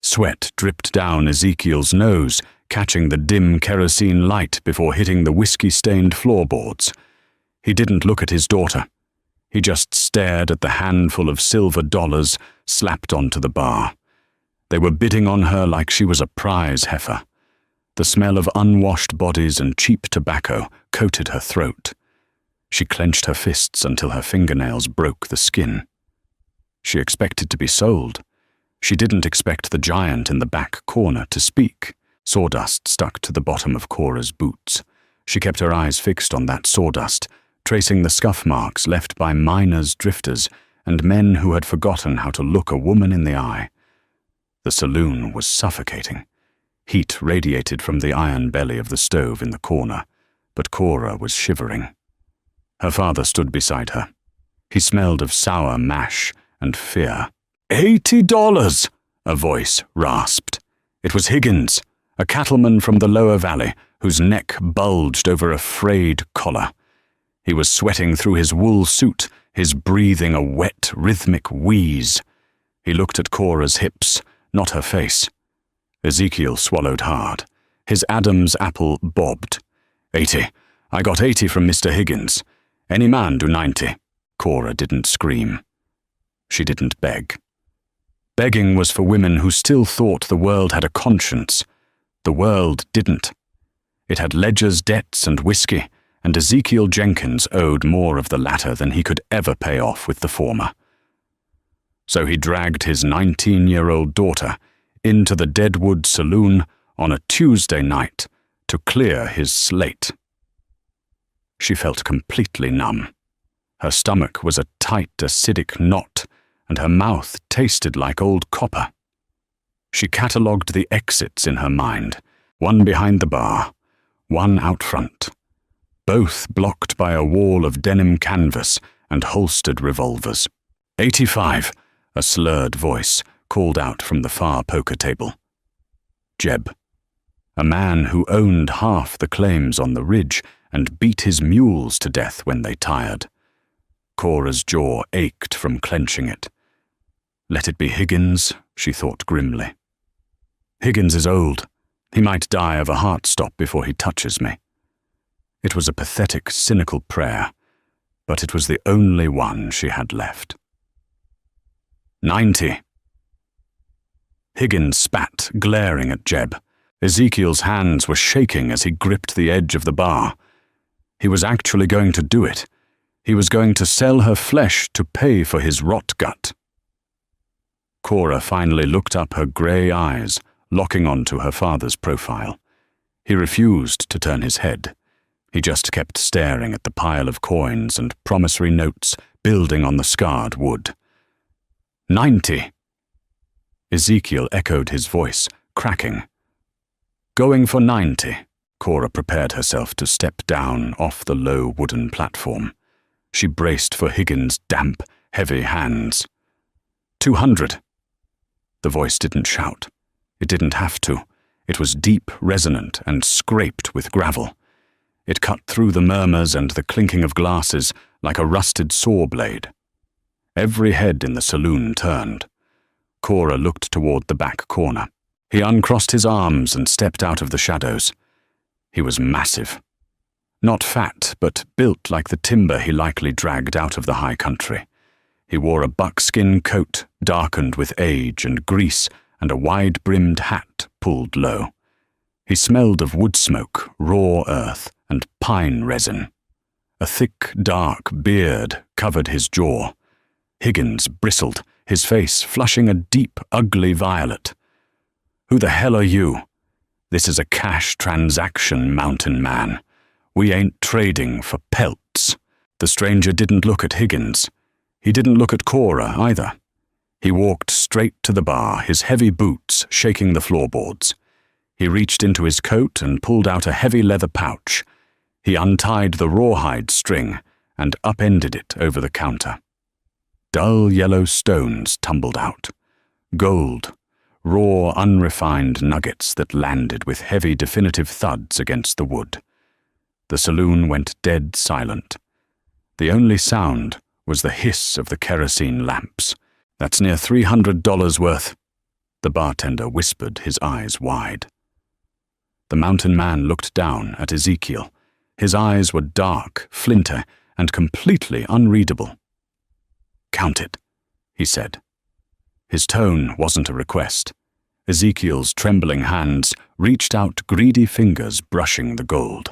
Sweat dripped down Ezekiel's nose, catching the dim kerosene light before hitting the whiskey-stained floorboards. He didn't look at his daughter. He just stared at the handful of silver dollars slapped onto the bar. They were bidding on her like she was a prize heifer. The smell of unwashed bodies and cheap tobacco coated her throat. She clenched her fists until her fingernails broke the skin. She expected to be sold. She didn't expect the giant in the back corner to speak. Sawdust stuck to the bottom of Cora's boots. She kept her eyes fixed on that sawdust, tracing the scuff marks left by miners, drifters, and men who had forgotten how to look a woman in the eye. The saloon was suffocating. Heat radiated from the iron belly of the stove in the corner, but Cora was shivering. Her father stood beside her. He smelled of sour mash and fear. $80! A voice rasped. It was Higgins, a cattleman from the lower valley, whose neck bulged over a frayed collar. He was sweating through his wool suit, his breathing a wet, rhythmic wheeze. He looked at Cora's hips, not her face. Ezekiel swallowed hard. His Adam's apple bobbed. 80. I got 80 from Mr. Higgins. Any man do 90. Cora didn't scream. She didn't beg. Begging was for women who still thought the world had a conscience. The world didn't. It had ledgers, debts, and whiskey, and Ezekiel Jenkins owed more of the latter than he could ever pay off with the former. So he dragged his 19-year-old daughter into the Deadwood Saloon on a Tuesday night to clear his slate. She felt completely numb. Her stomach was a tight, acidic knot, and her mouth tasted like old copper. She catalogued the exits in her mind, one behind the bar, one out front, both blocked by a wall of denim canvas and holstered revolvers. 85, a slurred voice called out from the far poker table. Jeb, a man who owned half the claims on the ridge and beat his mules to death when they tired. Cora's jaw ached from clenching it. Let it be Higgins, she thought grimly. Higgins is old. He might die of a heart stop before he touches me. It was a pathetic, cynical prayer, but it was the only one she had left. 90. Higgins spat, glaring at Jeb. Ezekiel's hands were shaking as he gripped the edge of the bar. He was actually going to do it. He was going to sell her flesh to pay for his rot gut. Cora finally looked up, her grey eyes locking onto her father's profile. He refused to turn his head. He just kept staring at the pile of coins and promissory notes building on the scarred wood. 90. Ezekiel echoed his voice, cracking. Going for 90. Cora prepared herself to step down off the low wooden platform. She braced for Higgins' damp, heavy hands. 200. The voice didn't shout. It didn't have to. It was deep, resonant, and scraped with gravel. It cut through the murmurs and the clinking of glasses like a rusted saw blade. Every head in the saloon turned. Cora looked toward the back corner. He uncrossed his arms and stepped out of the shadows. He was massive. Not fat, but built like the timber he likely dragged out of the high country. He wore a buckskin coat darkened with age and grease and a wide-brimmed hat pulled low. He smelled of wood smoke, raw earth, and pine resin. A thick, dark beard covered his jaw. Higgins bristled, his face flushing a deep, ugly violet. Who the hell are you? This is a cash transaction, mountain man. We ain't trading for pelts. The stranger didn't look at Higgins. He didn't look at Cora either. He walked straight to the bar, his heavy boots shaking the floorboards. He reached into his coat and pulled out a heavy leather pouch. He untied the rawhide string and upended it over the counter. Dull yellow stones tumbled out. Gold, raw, unrefined nuggets that landed with heavy, definitive thuds against the wood. The saloon went dead silent. The only sound was the hiss of the kerosene lamps. That's near $300 worth. the bartender whispered, his eyes wide. The mountain man looked down at Ezekiel. His eyes were dark, flinty, and completely unreadable. "Count it," he said. His tone wasn't a request. Ezekiel's trembling hands reached out, greedy fingers brushing the gold.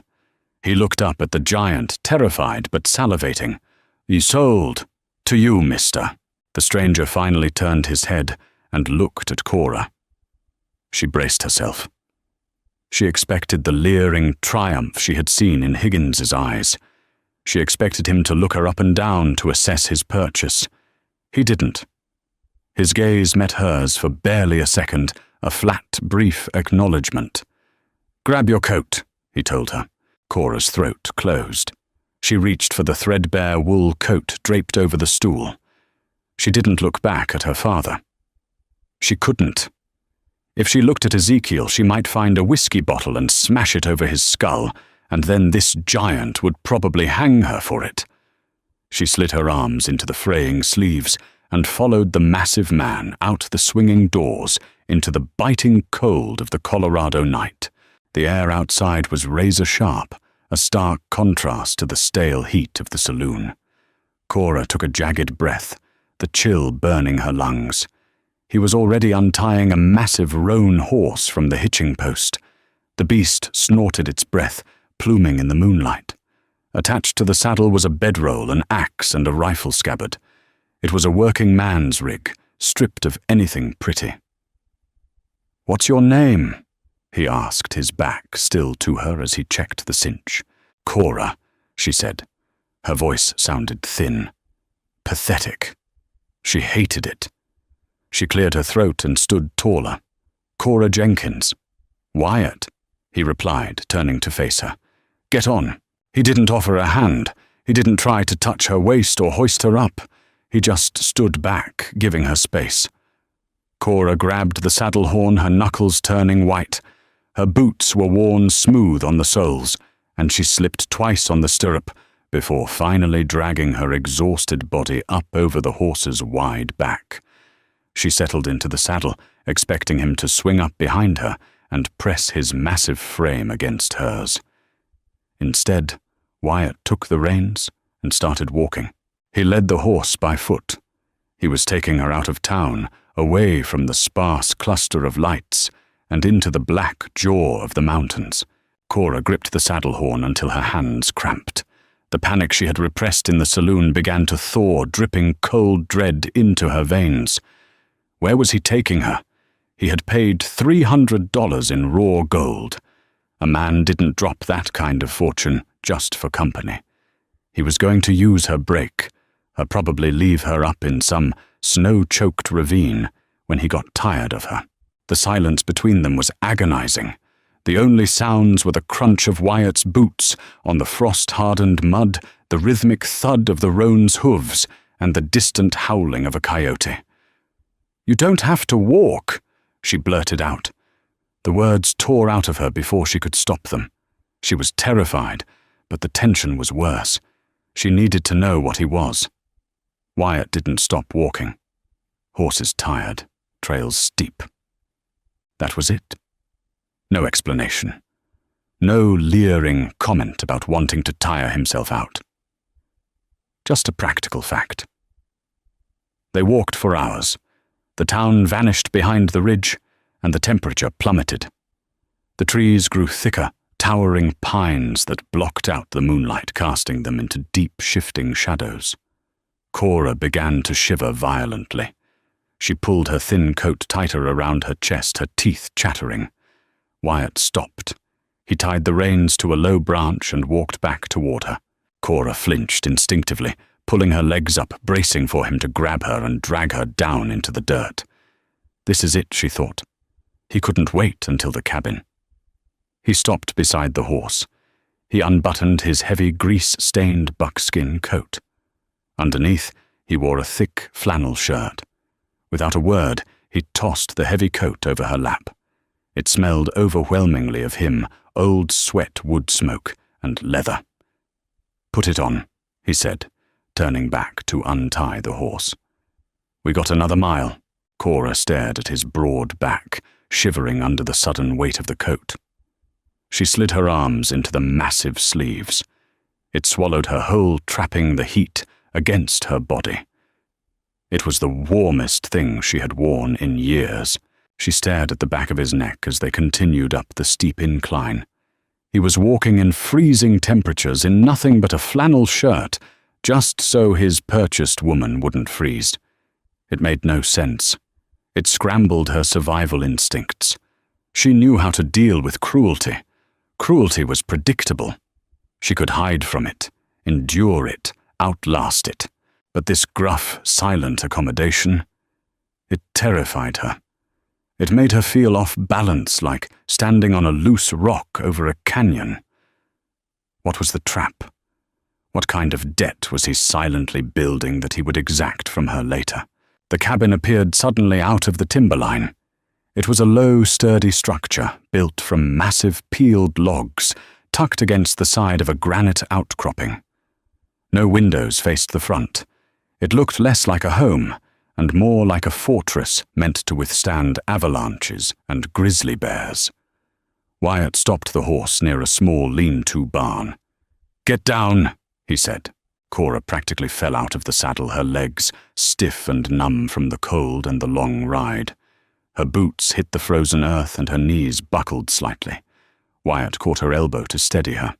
He looked up at the giant, terrified but salivating. "You sold. To you, mister." The stranger finally turned his head and looked at Cora. She braced herself. She expected the leering triumph she had seen in Higgins's eyes. She expected him to look her up and down to assess his purchase. He didn't. His gaze met hers for barely a second, a flat, brief acknowledgement. "Grab your coat," he told her. Cora's throat closed. She reached for the threadbare wool coat draped over the stool. She didn't look back at her father. She couldn't. If she looked at Ezekiel, she might find a whiskey bottle and smash it over his skull, and then this giant would probably hang her for it. She slid her arms into the fraying sleeves and followed the massive man out the swinging doors into the biting cold of the Colorado night. The air outside was razor-sharp, a stark contrast to the stale heat of the saloon. Cora took a jagged breath, the chill burning her lungs. He was already untying a massive roan horse from the hitching post. The beast snorted its breath, pluming in the moonlight. Attached to the saddle was a bedroll, an axe, and a rifle scabbard. It was a working man's rig, stripped of anything pretty. "What's your name?" he asked, his back still to her as he checked the cinch. "Cora," she said. Her voice sounded thin. Pathetic. She hated it. She cleared her throat and stood taller. "Cora Jenkins." "Wyatt," he replied, turning to face her. "Get on." He didn't offer a hand. He didn't try to touch her waist or hoist her up. He just stood back, giving her space. Cora grabbed the saddle horn, her knuckles turning white. Her boots were worn smooth on the soles, and she slipped twice on the stirrup before finally dragging her exhausted body up over the horse's wide back. She settled into the saddle, expecting him to swing up behind her and press his massive frame against hers. Instead, Wyatt took the reins and started walking. He led the horse by foot. He was taking her out of town, away from the sparse cluster of lights, and into the black jaw of the mountains. Cora gripped the saddle horn until her hands cramped. The panic she had repressed in the saloon began to thaw, dripping cold dread into her veins. Where was he taking her? He had paid $300 in raw gold. A man didn't drop that kind of fortune just for company. He was going to use her break, or probably leave her up in some snow-choked ravine when he got tired of her. The silence between them was agonizing. The only sounds were the crunch of Wyatt's boots on the frost-hardened mud, the rhythmic thud of the roan's hooves, and the distant howling of a coyote. "You don't have to walk," she blurted out. The words tore out of her before she could stop them. She was terrified, but the tension was worse. She needed to know what he was. Wyatt didn't stop walking. Horses tired, trails steep. That was it. No explanation. No leering comment about wanting to tire himself out. Just a practical fact. They walked for hours. The town vanished behind the ridge, and the temperature plummeted. The trees grew thicker, towering pines that blocked out the moonlight, casting them into deep, shifting shadows. Cora began to shiver violently. She pulled her thin coat tighter around her chest, her teeth chattering. Wyatt stopped. He tied the reins to a low branch and walked back toward her. Cora flinched instinctively, pulling her legs up, bracing for him to grab her and drag her down into the dirt. This is it, she thought. He couldn't wait until the cabin. He stopped beside the horse. He unbuttoned his heavy, grease-stained buckskin coat. Underneath, he wore a thick flannel shirt. Without a word, he tossed the heavy coat over her lap. It smelled overwhelmingly of him, old sweat, wood smoke, and leather. "Put it on," he said, turning back to untie the horse. "We got another mile. Cora stared at his broad back, shivering under the sudden weight of the coat. She slid her arms into the massive sleeves. It swallowed her whole, trapping the heat against her body. It was the warmest thing she had worn in years. She stared at the back of his neck as they continued up the steep incline. He was walking in freezing temperatures in nothing but a flannel shirt, just so his purchased woman wouldn't freeze. It made no sense. It scrambled her survival instincts. She knew how to deal with cruelty. Cruelty was predictable. She could hide from it, endure it, outlast it. But this gruff, silent accommodation, it terrified her. It made her feel off balance, like standing on a loose rock over a canyon. What was the trap? What kind of debt was he silently building that he would exact from her later? The cabin appeared suddenly out of the timberline. It was a low, sturdy structure built from massive peeled logs, tucked against the side of a granite outcropping. No windows faced the front. It looked less like a home and more like a fortress meant to withstand avalanches and grizzly bears. Wyatt stopped the horse near a small lean-to barn. "Get down," he said. Cora practically fell out of the saddle, her legs stiff and numb from the cold and the long ride. Her boots hit the frozen earth and her knees buckled slightly. Wyatt caught her elbow to steady her.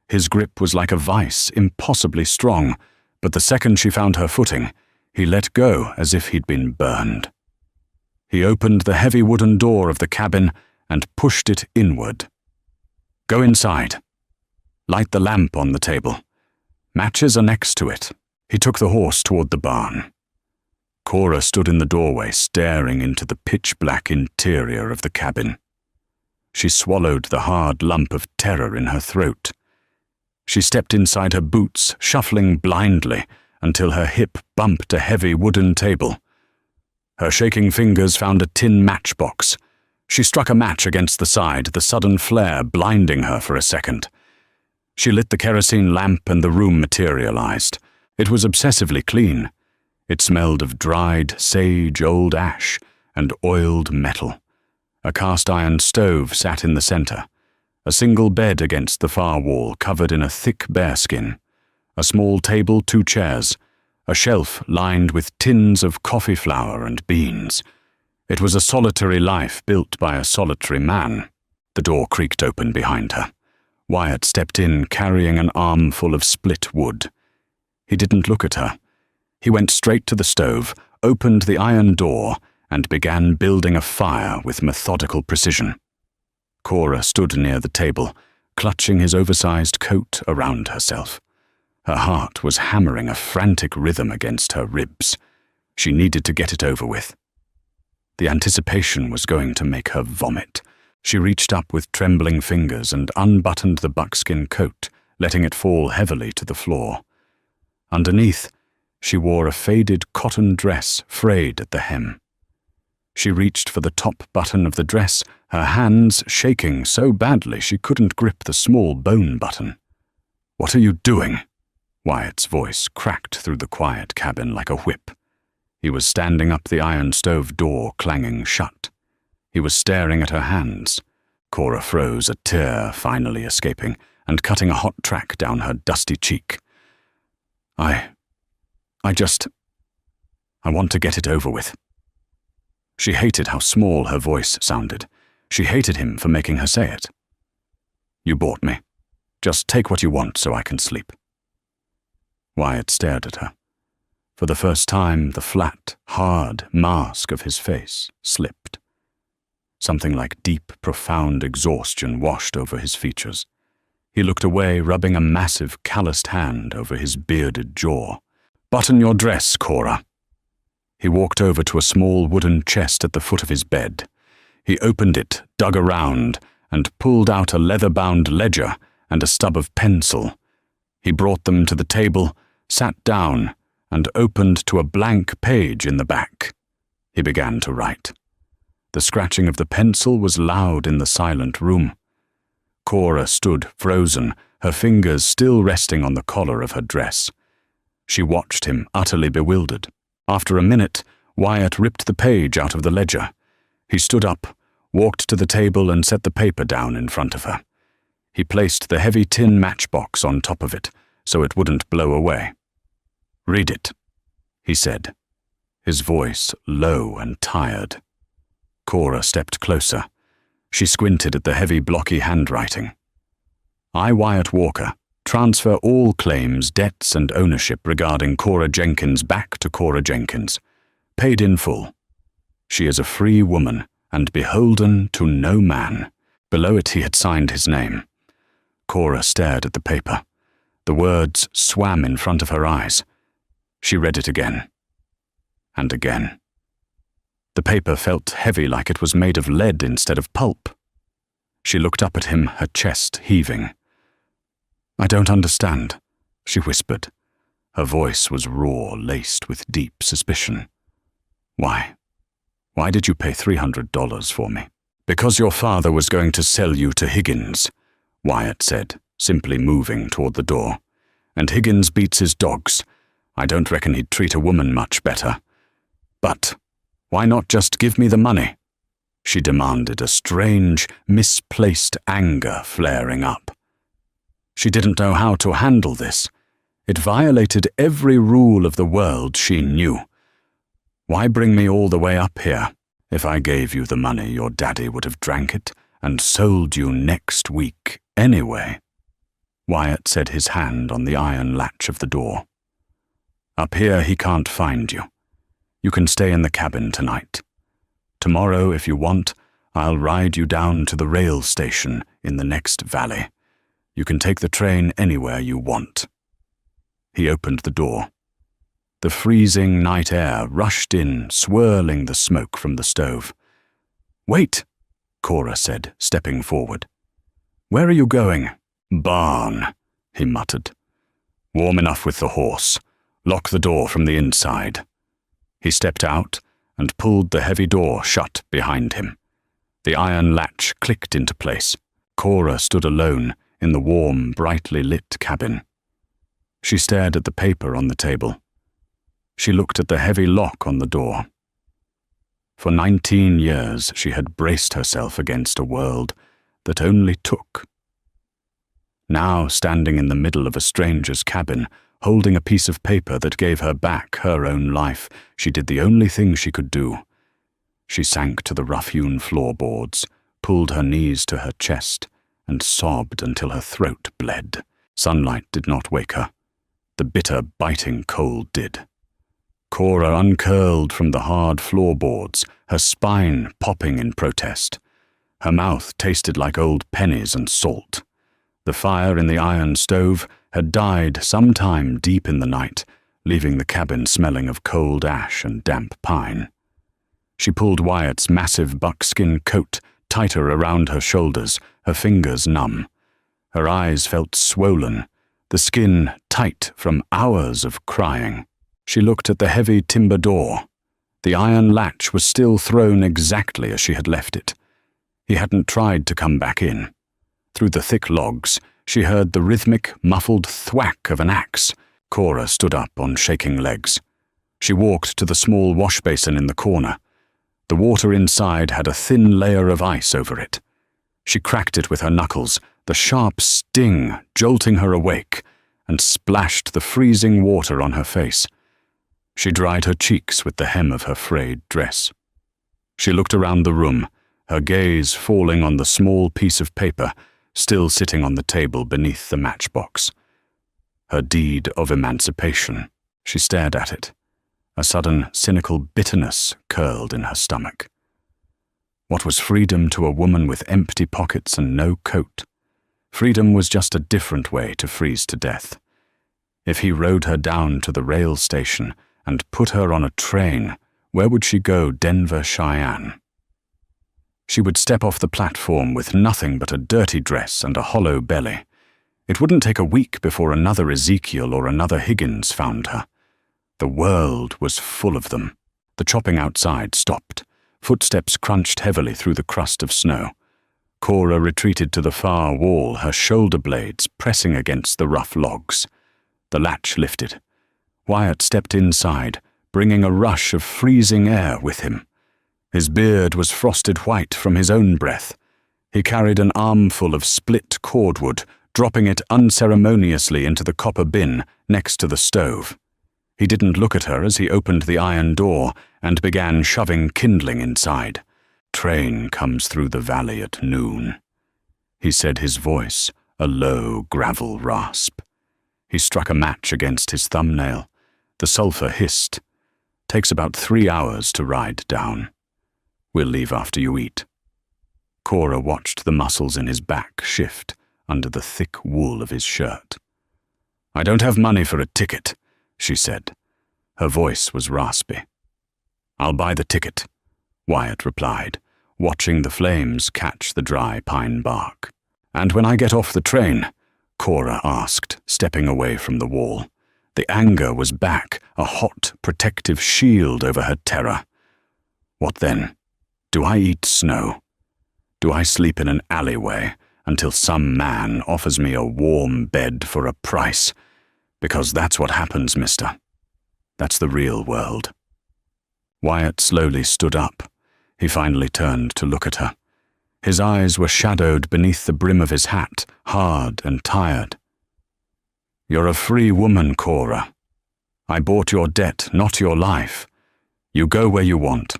His grip was like a vice, impossibly strong, but the second she found her footing, he let go as if he'd been burned. He opened the heavy wooden door of the cabin and pushed it inward. "Go inside. Light the lamp on the table. Matches are next to it." He took the horse toward the barn. Cora stood in the doorway, staring into the pitch-black interior of the cabin. She swallowed the hard lump of terror in her throat. She stepped inside her boots, shuffling blindly, until her hip bumped a heavy wooden table. Her shaking fingers found a tin matchbox. She struck a match against the side, the sudden flare blinding her for a second. She lit the kerosene lamp and the room materialized. It was obsessively clean. It smelled of dried sage, old ash, and oiled metal. A cast-iron stove sat in the center. A single bed against the far wall covered in a thick bearskin. A small table, 2 chairs. A shelf lined with tins of coffee flour and beans. It was a solitary life built by a solitary man. The door creaked open behind her. Wyatt stepped in, carrying an armful of split wood. He didn't look at her. He went straight to the stove, opened the iron door, and began building a fire with methodical precision. Cora stood near the table, clutching his oversized coat around herself. Her heart was hammering a frantic rhythm against her ribs. She needed to get it over with. The anticipation was going to make her vomit. She reached up with trembling fingers and unbuttoned the buckskin coat, letting it fall heavily to the floor. Underneath, she wore a faded cotton dress frayed at the hem. She reached for the top button of the dress, her hands shaking so badly she couldn't grip the small bone button. "What are you doing?" Wyatt's voice cracked through the quiet cabin like a whip. He was standing up the iron stove door, clanging shut. He was staring at her hands. Cora froze, a tear finally escaping and cutting a hot track down her dusty cheek. I want to get it over with." She hated how small her voice sounded. She hated him for making her say it. "You bought me. Just take what you want so I can sleep." Wyatt stared at her. For the first time, the flat, hard mask of his face slipped. Something like deep, profound exhaustion washed over his features. He looked away, rubbing a massive, calloused hand over his bearded jaw. "Button your dress, Cora." He walked over to a small wooden chest at the foot of his bed. He opened it, dug around, and pulled out a leather-bound ledger and a stub of pencil. He brought them to the table, sat down, and opened to a blank page in the back. He began to write. The scratching of the pencil was loud in the silent room. Cora stood frozen, her fingers still resting on the collar of her dress. She watched him, utterly bewildered. After a minute, Wyatt ripped the page out of the ledger. He stood up, walked to the table and set the paper down in front of her. He placed the heavy tin matchbox on top of it so it wouldn't blow away. "Read it," he said, his voice low and tired. Cora stepped closer. She squinted at the heavy, blocky handwriting. "I, Wyatt Walker, transfer all claims, debts, and ownership regarding Cora Jenkins back to Cora Jenkins, paid in full. She is a free woman and beholden to no man." Below it he had signed his name. Cora stared at the paper. The words swam in front of her eyes. She read it again. And again. The paper felt heavy, like it was made of lead instead of pulp. She looked up at him, her chest heaving. "I don't understand," she whispered. Her voice was raw, laced with deep suspicion. "Why? Why did you pay $300 for me?" "Because your father was going to sell you to Higgins," Wyatt said, simply moving toward the door. "And Higgins beats his dogs. I don't reckon he'd treat a woman much better. But why not just give me the money?" she demanded, a strange, misplaced anger flaring up. She didn't know how to handle this. It violated every rule of the world she knew. "Why bring me all the way up here? If I gave you the money, your daddy would have drank it and sold you next week anyway." Wyatt set his hand on the iron latch of the door. "Up here he can't find you. You can stay in the cabin tonight. Tomorrow, if you want, I'll ride you down to the rail station in the next valley. You can take the train anywhere you want." He opened the door. The freezing night air rushed in, swirling the smoke from the stove. "Wait," Cora said, stepping forward. "Where are you going?" "Barn," he muttered. "Warm enough with the horse. Lock the door from the inside." He stepped out and pulled the heavy door shut behind him. The iron latch clicked into place. Cora stood alone in the warm, brightly lit cabin. She stared at the paper on the table. She looked at the heavy lock on the door. For 19 years she had braced herself against a world that only took. Now, standing in the middle of a stranger's cabin, holding a piece of paper that gave her back her own life, she did the only thing she could do. She sank to the rough-hewn floorboards, pulled her knees to her chest, and sobbed until her throat bled. Sunlight did not wake her. The bitter, biting cold did. Cora uncurled from the hard floorboards, her spine popping in protest. Her mouth tasted like old pennies and salt. The fire in the iron stove had died sometime deep in the night, leaving the cabin smelling of cold ash and damp pine. She pulled Wyatt's massive buckskin coat tighter around her shoulders, her fingers numb. Her eyes felt swollen, the skin tight from hours of crying. She looked at the heavy timber door. The iron latch was still thrown exactly as she had left it. He hadn't tried to come back in. Through the thick logs, she heard the rhythmic, muffled thwack of an axe. Cora stood up on shaking legs. She walked to the small wash basin in the corner. The water inside had a thin layer of ice over it. She cracked it with her knuckles, the sharp sting jolting her awake, and splashed the freezing water on her face. She dried her cheeks with the hem of her frayed dress. She looked around the room, her gaze falling on the small piece of paper still sitting on the table beneath the matchbox. Her deed of emancipation. She stared at it. A sudden, cynical bitterness curled in her stomach. What was freedom to a woman with empty pockets and no coat? Freedom was just a different way to freeze to death. If he rode her down to the rail station and put her on a train, where would she go, Denver, Cheyenne? She would step off the platform with nothing but a dirty dress and a hollow belly. It wouldn't take a week before another Ezekiel or another Higgins found her. The world was full of them. The chopping outside stopped. Footsteps crunched heavily through the crust of snow. Cora retreated to the far wall, her shoulder blades pressing against the rough logs. The latch lifted. Wyatt stepped inside, bringing a rush of freezing air with him. His beard was frosted white from his own breath. He carried an armful of split cordwood, dropping it unceremoniously into the copper bin next to the stove. He didn't look at her as he opened the iron door and began shoving kindling inside. "Train comes through the valley at noon," he said, his voice a low gravel rasp. He struck a match against his thumbnail. The sulfur hissed. "Takes about 3 hours to ride down. We'll leave after you eat." Cora watched the muscles in his back shift under the thick wool of his shirt. "I don't have money for a ticket," she said. Her voice was raspy. "I'll buy the ticket," Wyatt replied, watching the flames catch the dry pine bark. "And when I get off the train?" Cora asked, stepping away from the wall. The anger was back, a hot, protective shield over her terror. "What then? Do I eat snow? Do I sleep in an alleyway until some man offers me a warm bed for a price? Because that's what happens, mister. That's the real world." Wyatt slowly stood up. He finally turned to look at her. His eyes were shadowed beneath the brim of his hat, hard and tired. "You're a free woman, Cora. I bought your debt, not your life. You go where you want.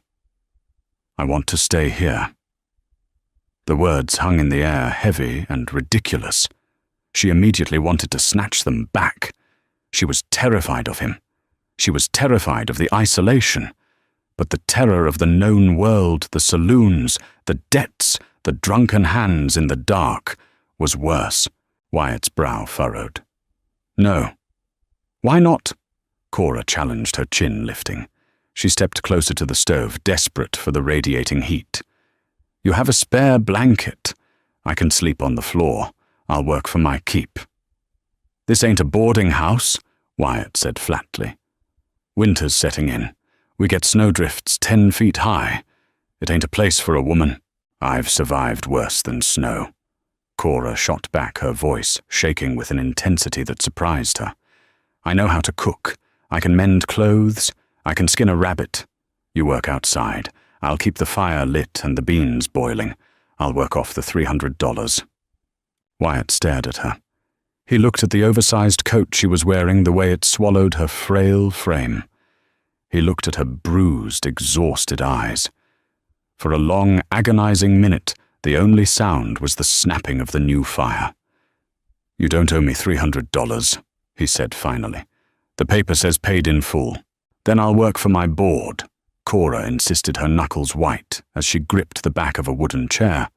I want to stay here." The words hung in the air, heavy and ridiculous. She immediately wanted to snatch them back. She was terrified of him. She was terrified of the isolation. But the terror of the known world, the saloons, the debts, the drunken hands in the dark, was worse. Wyatt's brow furrowed. "No." "Why not?" Cora challenged, her chin lifting. She stepped closer to the stove, desperate for the radiating heat. "You have a spare blanket. I can sleep on the floor. I'll work for my keep." "This ain't a boarding house," Wyatt said flatly. "Winter's setting in. We get snowdrifts 10 feet high. It ain't a place for a woman. I've survived worse than snow." Cora shot back, her voice shaking with an intensity that surprised her. "I know how to cook. I can mend clothes. I can skin a rabbit. You work outside. I'll keep the fire lit and the beans boiling. I'll work off the $300. Wyatt stared at her. He looked at the oversized coat she was wearing, the way it swallowed her frail frame. He looked at her bruised, exhausted eyes. For a long, agonizing minute, the only sound was the snapping of the new fire. "You don't owe me $300, he said finally. "The paper says paid in full. Then I'll work for my board." Cora insisted, her knuckles white, as she gripped the back of a wooden chair.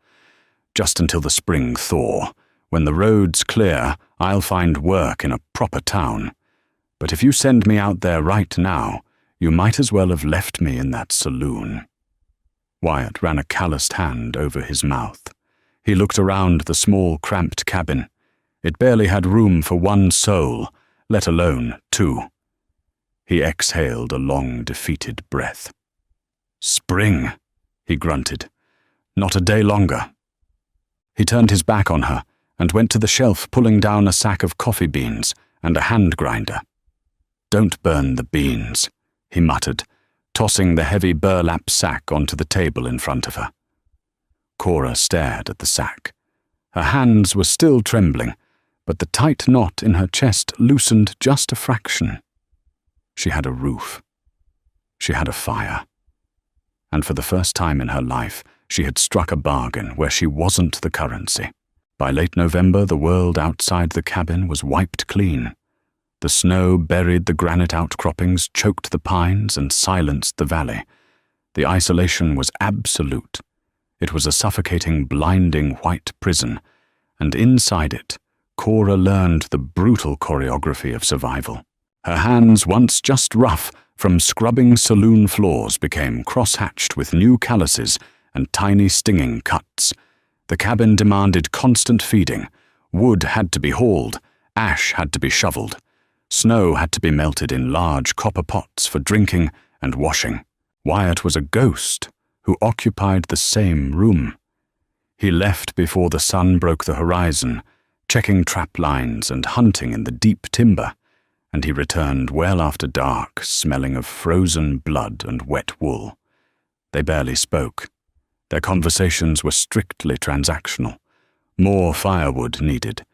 "Just until the spring thaw. When the road's clear, I'll find work in a proper town. But if you send me out there right now, you might as well have left me in that saloon." Wyatt ran a calloused hand over his mouth. He looked around the small, cramped cabin. It barely had room for one soul, let alone 2. He exhaled a long, defeated breath. "Spring," he grunted. "Not a day longer." He turned his back on her and went to the shelf, pulling down a sack of coffee beans and a hand grinder. "Don't burn the beans," he muttered, tossing the heavy burlap sack onto the table in front of her. Cora stared at the sack. Her hands were still trembling, but the tight knot in her chest loosened just a fraction. She had a roof. She had a fire. And for the first time in her life, she had struck a bargain where she wasn't the currency. By late November, the world outside the cabin was wiped clean. The snow buried the granite outcroppings, choked the pines, and silenced the valley. The isolation was absolute. It was a suffocating, blinding white prison, and inside it, Cora learned the brutal choreography of survival. Her hands, once just rough from scrubbing saloon floors, became cross-hatched with new calluses and tiny stinging cuts. The cabin demanded constant feeding. Wood had to be hauled. Ash had to be shoveled. Snow had to be melted in large copper pots for drinking and washing. Wyatt was a ghost who occupied the same room. He left before the sun broke the horizon, checking trap lines and hunting in the deep timber, and he returned well after dark, smelling of frozen blood and wet wool. They barely spoke. Their conversations were strictly transactional. More firewood needed.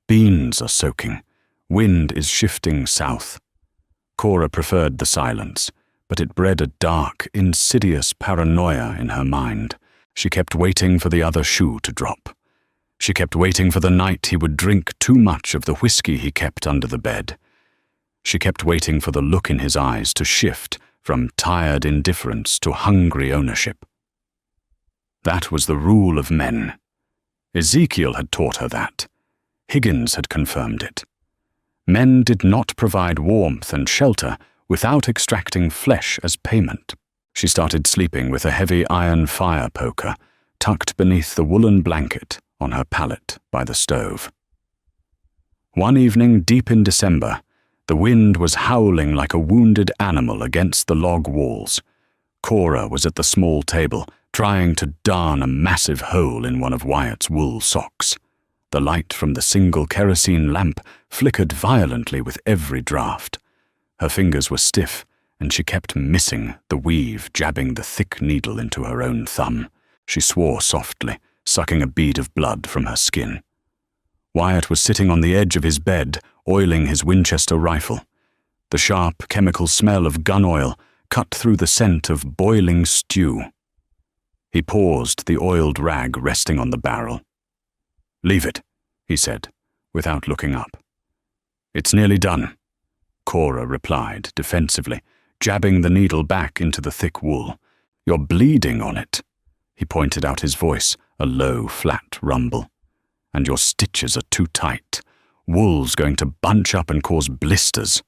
Beans are soaking. Wind is shifting south. Cora preferred the silence, but it bred a dark, insidious paranoia in her mind. She kept waiting for the other shoe to drop. She kept waiting for the night he would drink too much of the whiskey he kept under the bed. She kept waiting for the look in his eyes to shift from tired indifference to hungry ownership. That was the rule of men. Ezekiel had taught her that. Higgins had confirmed it. Men did not provide warmth and shelter without extracting flesh as payment. She started sleeping with a heavy iron fire poker tucked beneath the woolen blanket on her pallet by the stove. One evening deep in December, the wind was howling like a wounded animal against the log walls. Cora was at the small table, trying to darn a massive hole in one of Wyatt's wool socks. The light from the single kerosene lamp flickered violently with every draught. Her fingers were stiff, and she kept missing the weave, jabbing the thick needle into her own thumb. She swore softly, sucking a bead of blood from her skin. Wyatt was sitting on the edge of his bed, oiling his Winchester rifle. The sharp chemical smell of gun oil cut through the scent of boiling stew. He paused, the oiled rag resting on the barrel. "Leave it," he said, without looking up. "It's nearly done," Cora replied defensively, jabbing the needle back into the thick wool. "You're bleeding on it." He pointed out his voice, a low, flat rumble. "And your stitches are too tight. Wool's going to bunch up and cause blisters."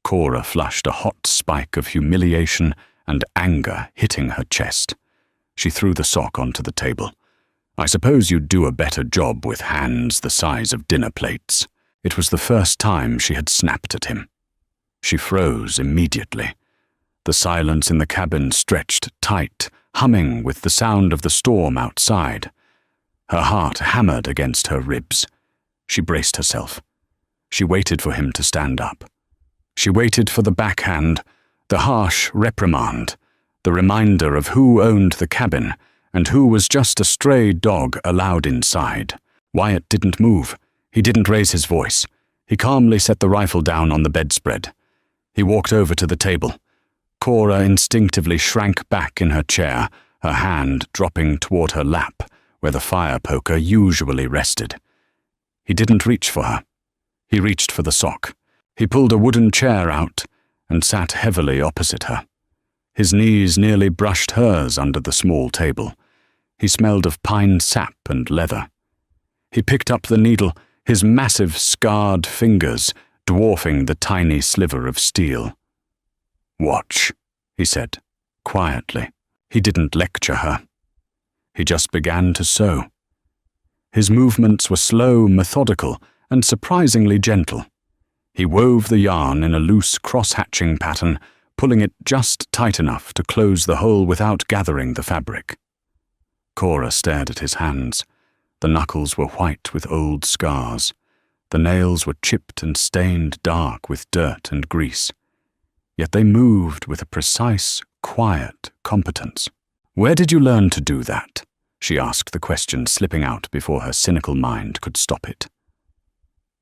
Cora flushed a hot spike of humiliation and anger hitting her chest. She threw the sock onto the table. "I suppose you'd do a better job with hands the size of dinner plates." It was the first time she had snapped at him. She froze immediately. The silence in the cabin stretched tight, humming with the sound of the storm outside. Her heart hammered against her ribs. She braced herself. She waited for him to stand up. She waited for the backhand, the harsh reprimand, the reminder of who owned the cabin and who was just a stray dog allowed inside. Wyatt didn't move. He didn't raise his voice. He calmly set the rifle down on the bedspread. He walked over to the table. Cora instinctively shrank back in her chair, her hand dropping toward her lap, where the fire poker usually rested. He didn't reach for her. He reached for the sock. He pulled a wooden chair out and sat heavily opposite her. His knees nearly brushed hers under the small table. He smelled of pine sap and leather. He picked up the needle, his massive scarred fingers dwarfing the tiny sliver of steel. "Watch," he said, quietly. He didn't lecture her. He just began to sew. His movements were slow, methodical, and surprisingly gentle. He wove the yarn in a loose cross-hatching pattern, pulling it just tight enough to close the hole without gathering the fabric. Cora stared at his hands. The knuckles were white with old scars. The nails were chipped and stained dark with dirt and grease. Yet they moved with a precise, quiet competence. "Where did you learn to do that?" she asked, the question slipping out before her cynical mind could stop it.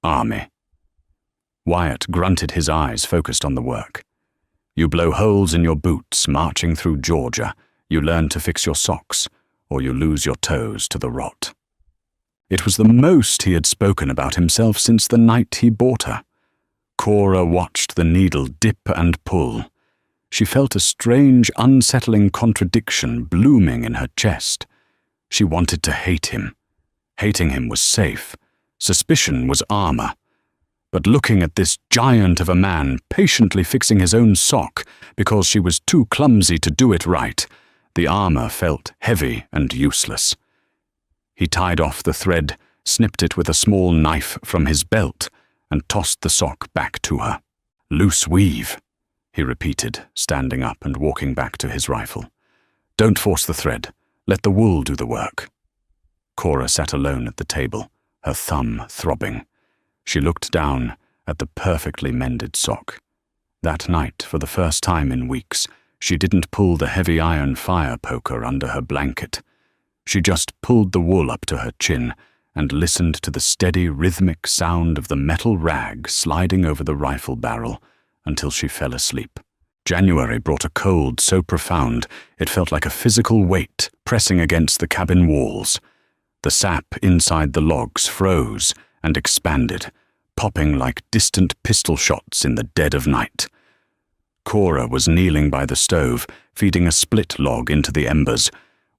"Army." Wyatt grunted, his eyes focused on the work. "You blow holes in your boots marching through Georgia. You learn to fix your socks, or you lose your toes to the rot." It was the most he had spoken about himself since the night he bought her. Cora watched the needle dip and pull. She felt a strange, unsettling contradiction blooming in her chest. She wanted to hate him. Hating him was safe. Suspicion was armor. But looking at this giant of a man patiently fixing his own sock because she was too clumsy to do it right, the armor felt heavy and useless. He tied off the thread, snipped it with a small knife from his belt, and tossed the sock back to her. "Loose weave," he repeated, standing up and walking back to his rifle. "Don't force the thread. Let the wool do the work." Cora sat alone at the table, her thumb throbbing. She looked down, at the perfectly mended sock. That night, for the first time in weeks, she didn't pull the heavy iron fire poker under her blanket. She just pulled the wool up to her chin and listened to the steady, rhythmic sound of the metal rag sliding over the rifle barrel until she fell asleep. January brought a cold so profound it felt like a physical weight pressing against the cabin walls. The sap inside the logs froze and expanded, popping like distant pistol shots in the dead of night. Cora was kneeling by the stove, feeding a split log into the embers,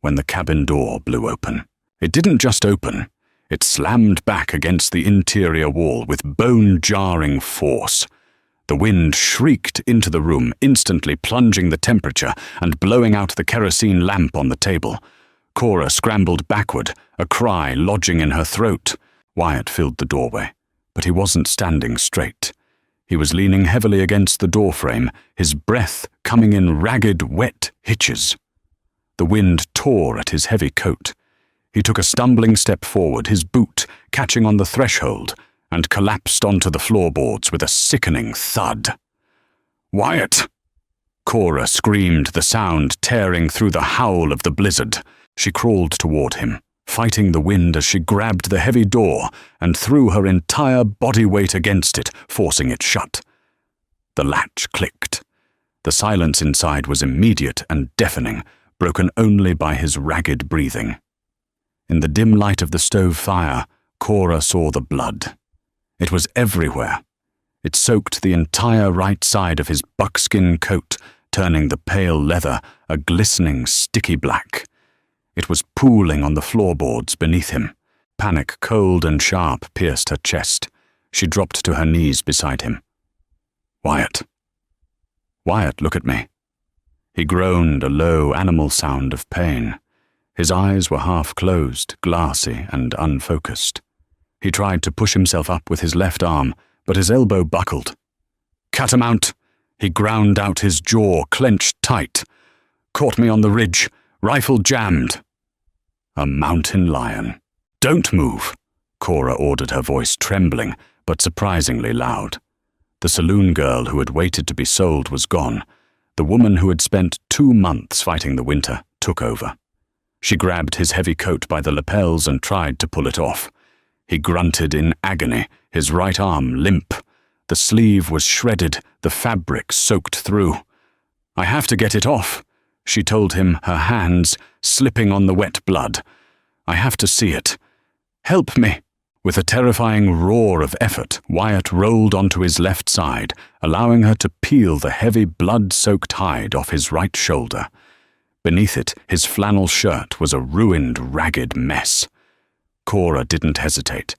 when the cabin door blew open. It didn't just open. It slammed back against the interior wall with bone-jarring force. The wind shrieked into the room, instantly plunging the temperature and blowing out the kerosene lamp on the table. Cora scrambled backward, a cry lodging in her throat. Wyatt filled the doorway, but he wasn't standing straight. He was leaning heavily against the doorframe, his breath coming in ragged, wet hitches. The wind tore at his heavy coat. He took a stumbling step forward, his boot catching on the threshold, and collapsed onto the floorboards with a sickening thud. "Wyatt!" Cora screamed, the sound tearing through the howl of the blizzard. She crawled toward him, fighting the wind as she grabbed the heavy door and threw her entire body weight against it, forcing it shut. The latch clicked. The silence inside was immediate and deafening, broken only by his ragged breathing. In the dim light of the stove fire, Cora saw the blood. It was everywhere. It soaked the entire right side of his buckskin coat, turning the pale leather a glistening, sticky black. It was pooling on the floorboards beneath him. Panic, cold and sharp, pierced her chest. She dropped to her knees beside him. "Wyatt. Wyatt, look at me." He groaned, a low, animal sound of pain. His eyes were half closed, glassy and unfocused. He tried to push himself up with his left arm, but his elbow buckled. "Catamount!" He ground out, his jaw clenched tight. "Caught me on the ridge. Rifle jammed." A mountain lion. "Don't move," Cora ordered, her voice trembling, but surprisingly loud. The saloon girl who had waited to be sold was gone. The woman who had spent 2 months fighting the winter took over. She grabbed his heavy coat by the lapels and tried to pull it off. He grunted in agony, his right arm limp. The sleeve was shredded, the fabric soaked through. "I have to get it off," she told him, her hands slipping on the wet blood. "I have to see it. Help me." With a terrifying roar of effort, Wyatt rolled onto his left side, allowing her to peel the heavy blood-soaked hide off his right shoulder. Beneath it, his flannel shirt was a ruined, ragged mess. Cora didn't hesitate.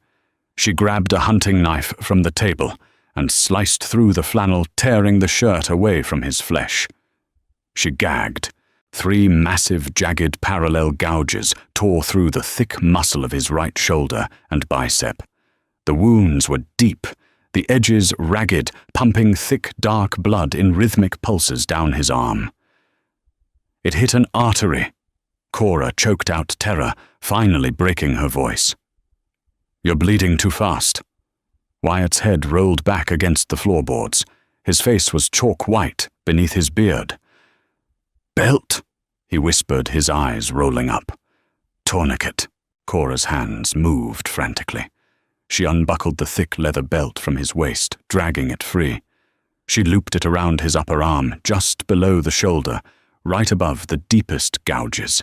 She grabbed a hunting knife from the table and sliced through the flannel, tearing the shirt away from his flesh. She gagged. 3 massive, jagged parallel gouges tore through the thick muscle of his right shoulder and bicep. The wounds were deep, the edges ragged, pumping thick, dark blood in rhythmic pulses down his arm. It hit an artery. Cora choked out terror, finally breaking her voice. "You're bleeding too fast." Wyatt's head rolled back against the floorboards. His face was chalk white beneath his beard. "Belt," he whispered, his eyes rolling up. "Tourniquet." Cora's hands moved frantically. She unbuckled the thick leather belt from his waist, dragging it free. She looped it around his upper arm, just below the shoulder, right above the deepest gouges.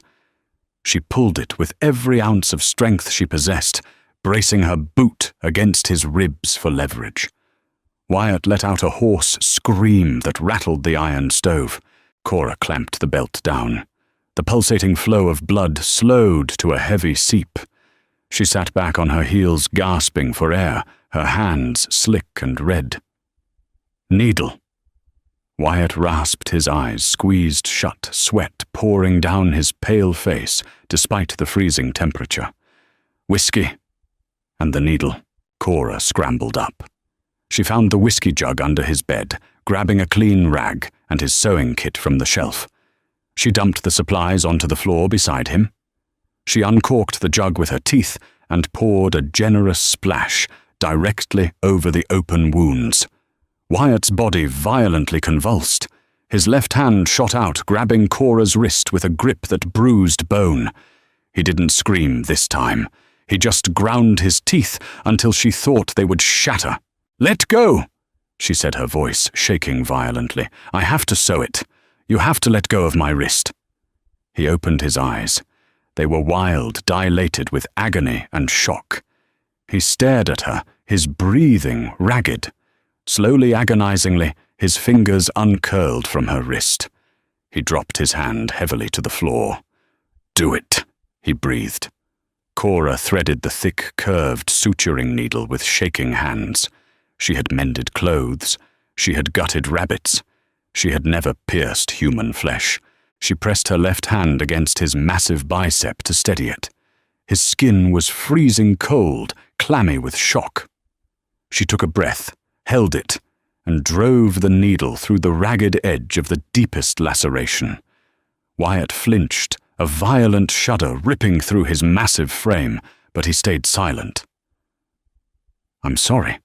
She pulled it with every ounce of strength she possessed, bracing her boot against his ribs for leverage. Wyatt let out a hoarse scream that rattled the iron stove. Cora clamped the belt down. The pulsating flow of blood slowed to a heavy seep. She sat back on her heels, gasping for air, her hands slick and red. "Needle." Wyatt rasped, his eyes squeezed shut, sweat pouring down his pale face despite the freezing temperature. "Whiskey." And the needle. Cora scrambled up. She found the whiskey jug under his bed, grabbing a clean rag and his sewing kit from the shelf. She dumped the supplies onto the floor beside him. She uncorked the jug with her teeth and poured a generous splash, directly over the open wounds. Wyatt's body violently convulsed. His left hand shot out, grabbing Cora's wrist with a grip that bruised bone. He didn't scream this time. He just ground his teeth until she thought they would shatter. "Let go!" she said, her voice shaking violently. "I have to sew it. You have to let go of my wrist." He opened his eyes. They were wild, dilated with agony and shock. He stared at her, his breathing ragged. Slowly, agonizingly, his fingers uncurled from her wrist. He dropped his hand heavily to the floor. "Do it," he breathed. Cora threaded the thick, curved suturing needle with shaking hands. She had mended clothes. She had gutted rabbits. She had never pierced human flesh. She pressed her left hand against his massive bicep to steady it. His skin was freezing cold, clammy with shock. She took a breath, held it, and drove the needle through the ragged edge of the deepest laceration. Wyatt flinched, a violent shudder ripping through his massive frame, but he stayed silent. "I'm sorry,"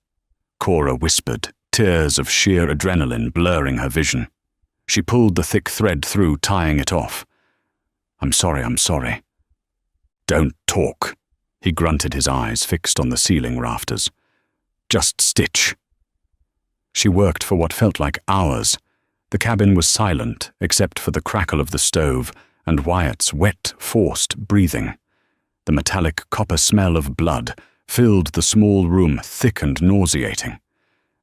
Cora whispered, tears of sheer adrenaline blurring her vision. She pulled the thick thread through, tying it off. I'm sorry." "Don't talk," he grunted, his eyes fixed on the ceiling rafters. "Just stitch." She worked for what felt like hours. The cabin was silent, except for the crackle of the stove and Wyatt's wet, forced breathing. The metallic copper smell of blood filled the small room, thick and nauseating.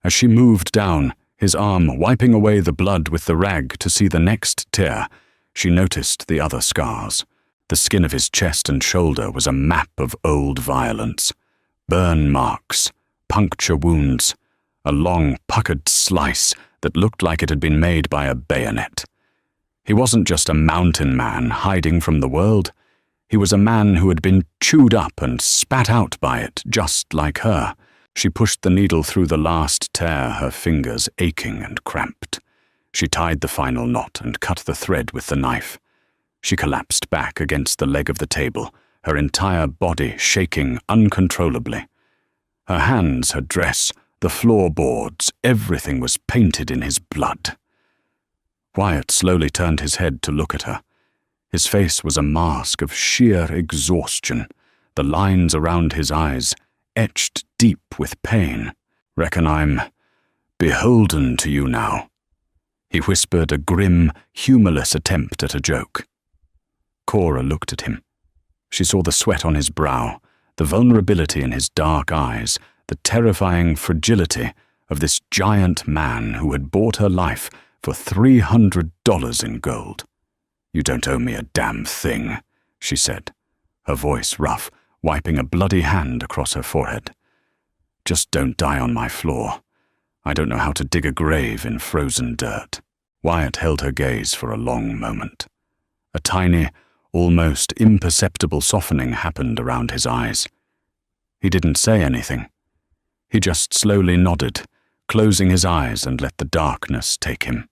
As she moved down, his arm wiping away the blood with the rag to see the next tear, she noticed the other scars. The skin of his chest and shoulder was a map of old violence. Burn marks, puncture wounds, a long, puckered slice that looked like it had been made by a bayonet. He wasn't just a mountain man hiding from the world. He was a man who had been chewed up and spat out by it, just like her. She pushed the needle through the last tear, her fingers aching and cramped. She tied the final knot and cut the thread with the knife. She collapsed back against the leg of the table, her entire body shaking uncontrollably. Her hands, her dress, the floorboards, everything was painted in his blood. Wyatt slowly turned his head to look at her. His face was a mask of sheer exhaustion, the lines around his eyes etched deep with pain. "Reckon I'm beholden to you now," he whispered, a grim, humorless attempt at a joke. Cora looked at him. She saw the sweat on his brow, the vulnerability in his dark eyes, the terrifying fragility of this giant man who had bought her life for $300 in gold. "You don't owe me a damn thing," she said, her voice rough, wiping a bloody hand across her forehead. "Just don't die on my floor. I don't know how to dig a grave in frozen dirt." Wyatt held her gaze for a long moment. A tiny, almost imperceptible softening happened around his eyes. He didn't say anything. He just slowly nodded, closing his eyes and let the darkness take him.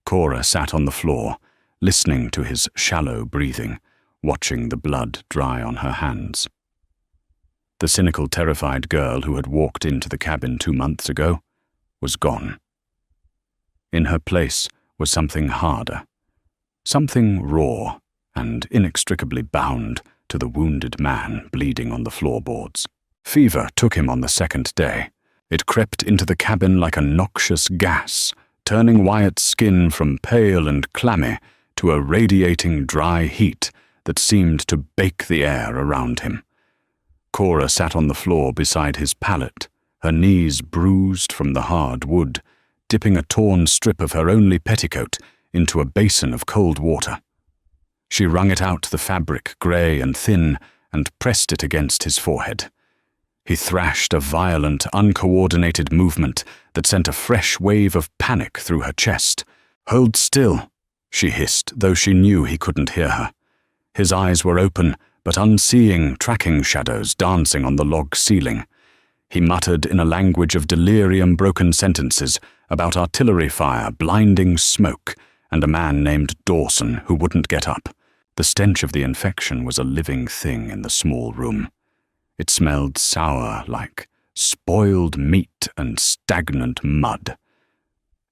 Cora sat on the floor, listening to his shallow breathing, watching the blood dry on her hands. The cynical, terrified girl who had walked into the cabin 2 months ago was gone. In her place was something harder, something raw and inextricably bound to the wounded man bleeding on the floorboards. Fever took him on the second day. It crept into the cabin like a noxious gas, turning Wyatt's skin from pale and clammy to a radiating dry heat that seemed to bake the air around him. Cora sat on the floor beside his pallet, her knees bruised from the hard wood, dipping a torn strip of her only petticoat into a basin of cold water. She wrung it out, the fabric grey and thin, and pressed it against his forehead. He thrashed a violent, uncoordinated movement that sent a fresh wave of panic through her chest. "Hold still," she hissed, though she knew he couldn't hear her. His eyes were open, but unseeing tracking shadows dancing on the log ceiling. He muttered in a language of delirium broken sentences about artillery fire, blinding smoke, and a man named Dawson who wouldn't get up. The stench of the infection was a living thing in the small room. It smelled sour, like spoiled meat and stagnant mud.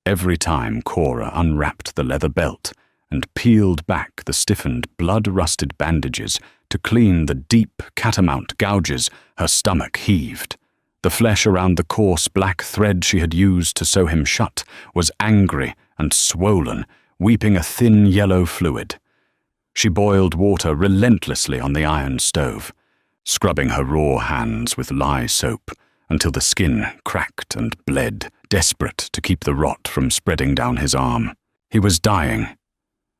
Every time Cora unwrapped the leather belt and peeled back the stiffened, blood-rusted bandages to clean the deep catamount gouges, her stomach heaved. The flesh around the coarse black thread she had used to sew him shut was angry and swollen, weeping a thin yellow fluid. She boiled water relentlessly on the iron stove, scrubbing her raw hands with lye soap until the skin cracked and bled, desperate to keep the rot from spreading down his arm. He was dying.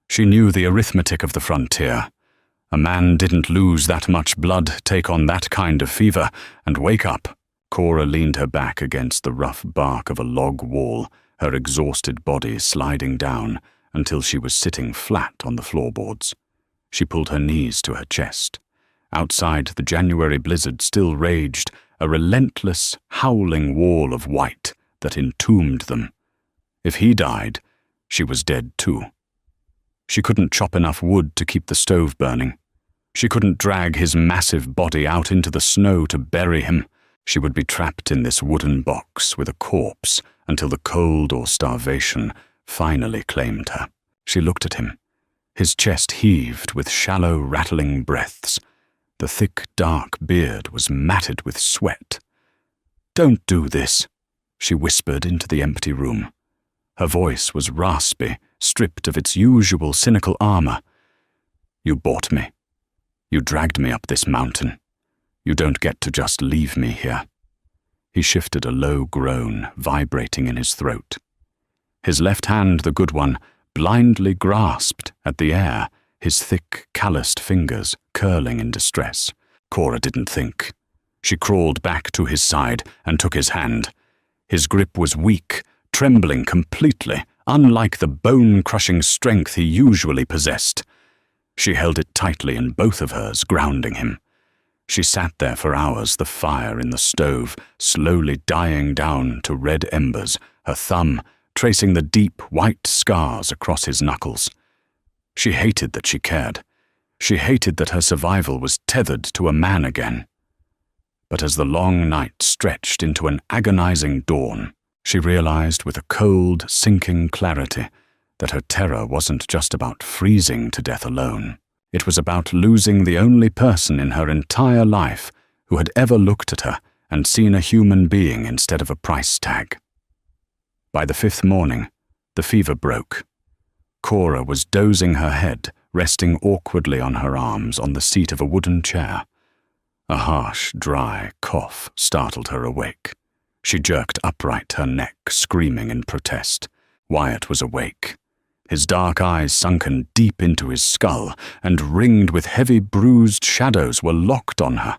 She knew the arithmetic of the frontier. A man didn't lose that much blood, take on that kind of fever, and wake up. Cora leaned her back against the rough bark of a log wall, her exhausted body sliding down until she was sitting flat on the floorboards. She pulled her knees to her chest. Outside, the January blizzard still raged, a relentless, howling wall of white that entombed them. If he died, she was dead too. She couldn't chop enough wood to keep the stove burning. She couldn't drag his massive body out into the snow to bury him. She would be trapped in this wooden box with a corpse until the cold or starvation finally claimed her. She looked at him. His chest heaved with shallow, rattling breaths. The thick, dark beard was matted with sweat. "Don't do this," she whispered into the empty room. Her voice was raspy, stripped of its usual cynical armor. "You bought me. You dragged me up this mountain. You don't get to just leave me here." He shifted a low groan, vibrating in his throat. His left hand, the good one, blindly grasped at the air, his thick, calloused fingers curling in distress. Cora didn't think. She crawled back to his side and took his hand. His grip was weak, trembling completely, unlike the bone-crushing strength he usually possessed. She held it tightly in both of hers, grounding him. She sat there for hours, the fire in the stove slowly dying down to red embers, her thumb tracing the deep, white scars across his knuckles. She hated that she cared. She hated that her survival was tethered to a man again. But as the long night stretched into an agonizing dawn, she realized with a cold, sinking clarity that her terror wasn't just about freezing to death alone. It was about losing the only person in her entire life who had ever looked at her and seen a human being instead of a price tag. By the 5th morning, the fever broke. Cora was dozing her head, resting awkwardly on her arms on the seat of a wooden chair. A harsh, dry cough startled her awake. She jerked upright, her neck screaming in protest. Wyatt was awake. His dark eyes sunken deep into his skull and ringed with heavy bruised shadows were locked on her.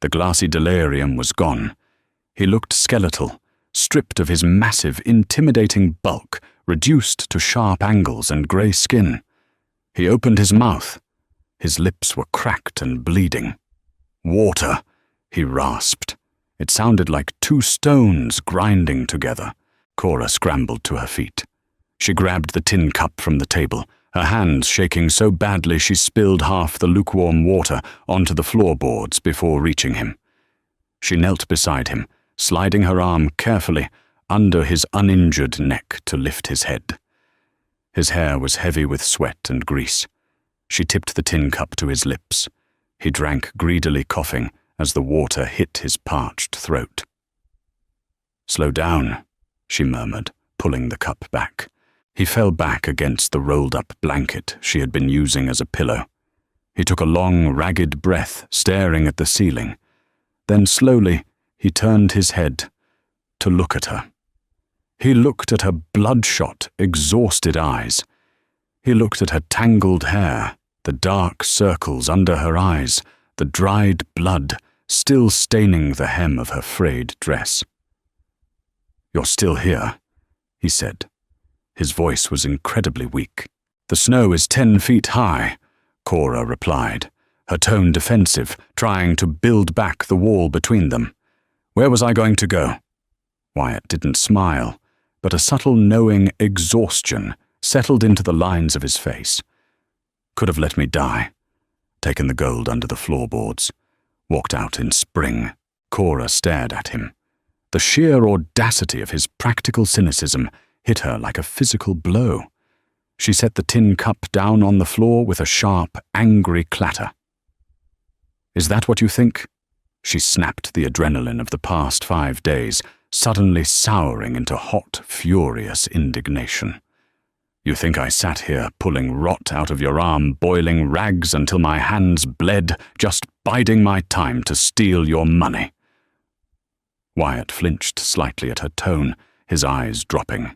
The glassy delirium was gone. He looked skeletal, stripped of his massive, intimidating bulk, reduced to sharp angles and grey skin. He opened his mouth. His lips were cracked and bleeding. "Water," he rasped. It sounded like 2 stones grinding together. Cora scrambled to her feet. She grabbed the tin cup from the table, her hands shaking so badly she spilled half the lukewarm water onto the floorboards before reaching him. She knelt beside him, sliding her arm carefully under his uninjured neck to lift his head. His hair was heavy with sweat and grease. She tipped the tin cup to his lips. He drank greedily, coughing as the water hit his parched throat. "Slow down," she murmured, pulling the cup back. He fell back against the rolled-up blanket she had been using as a pillow. He took a long, ragged breath, staring at the ceiling. Then slowly, he turned his head to look at her. He looked at her bloodshot, exhausted eyes. He looked at her tangled hair, the dark circles under her eyes, the dried blood still staining the hem of her frayed dress. "You're still here," he said. His voice was incredibly weak. "The snow is 10 feet high," Cora replied, her tone defensive, trying to build back the wall between them. "Where was I going to go?" Wyatt didn't smile, but a subtle knowing exhaustion settled into the lines of his face. "Could have let me die. Taken the gold under the floorboards. Walked out in spring." Cora stared at him. The sheer audacity of his practical cynicism hit her like a physical blow. She set the tin cup down on the floor with a sharp, angry clatter. "Is that what you think?" She snapped the adrenaline of the past 5 days, suddenly souring into hot, furious indignation. "You think I sat here pulling rot out of your arm, boiling rags until my hands bled, just biding my time to steal your money?" Wyatt flinched slightly at her tone, his eyes dropping.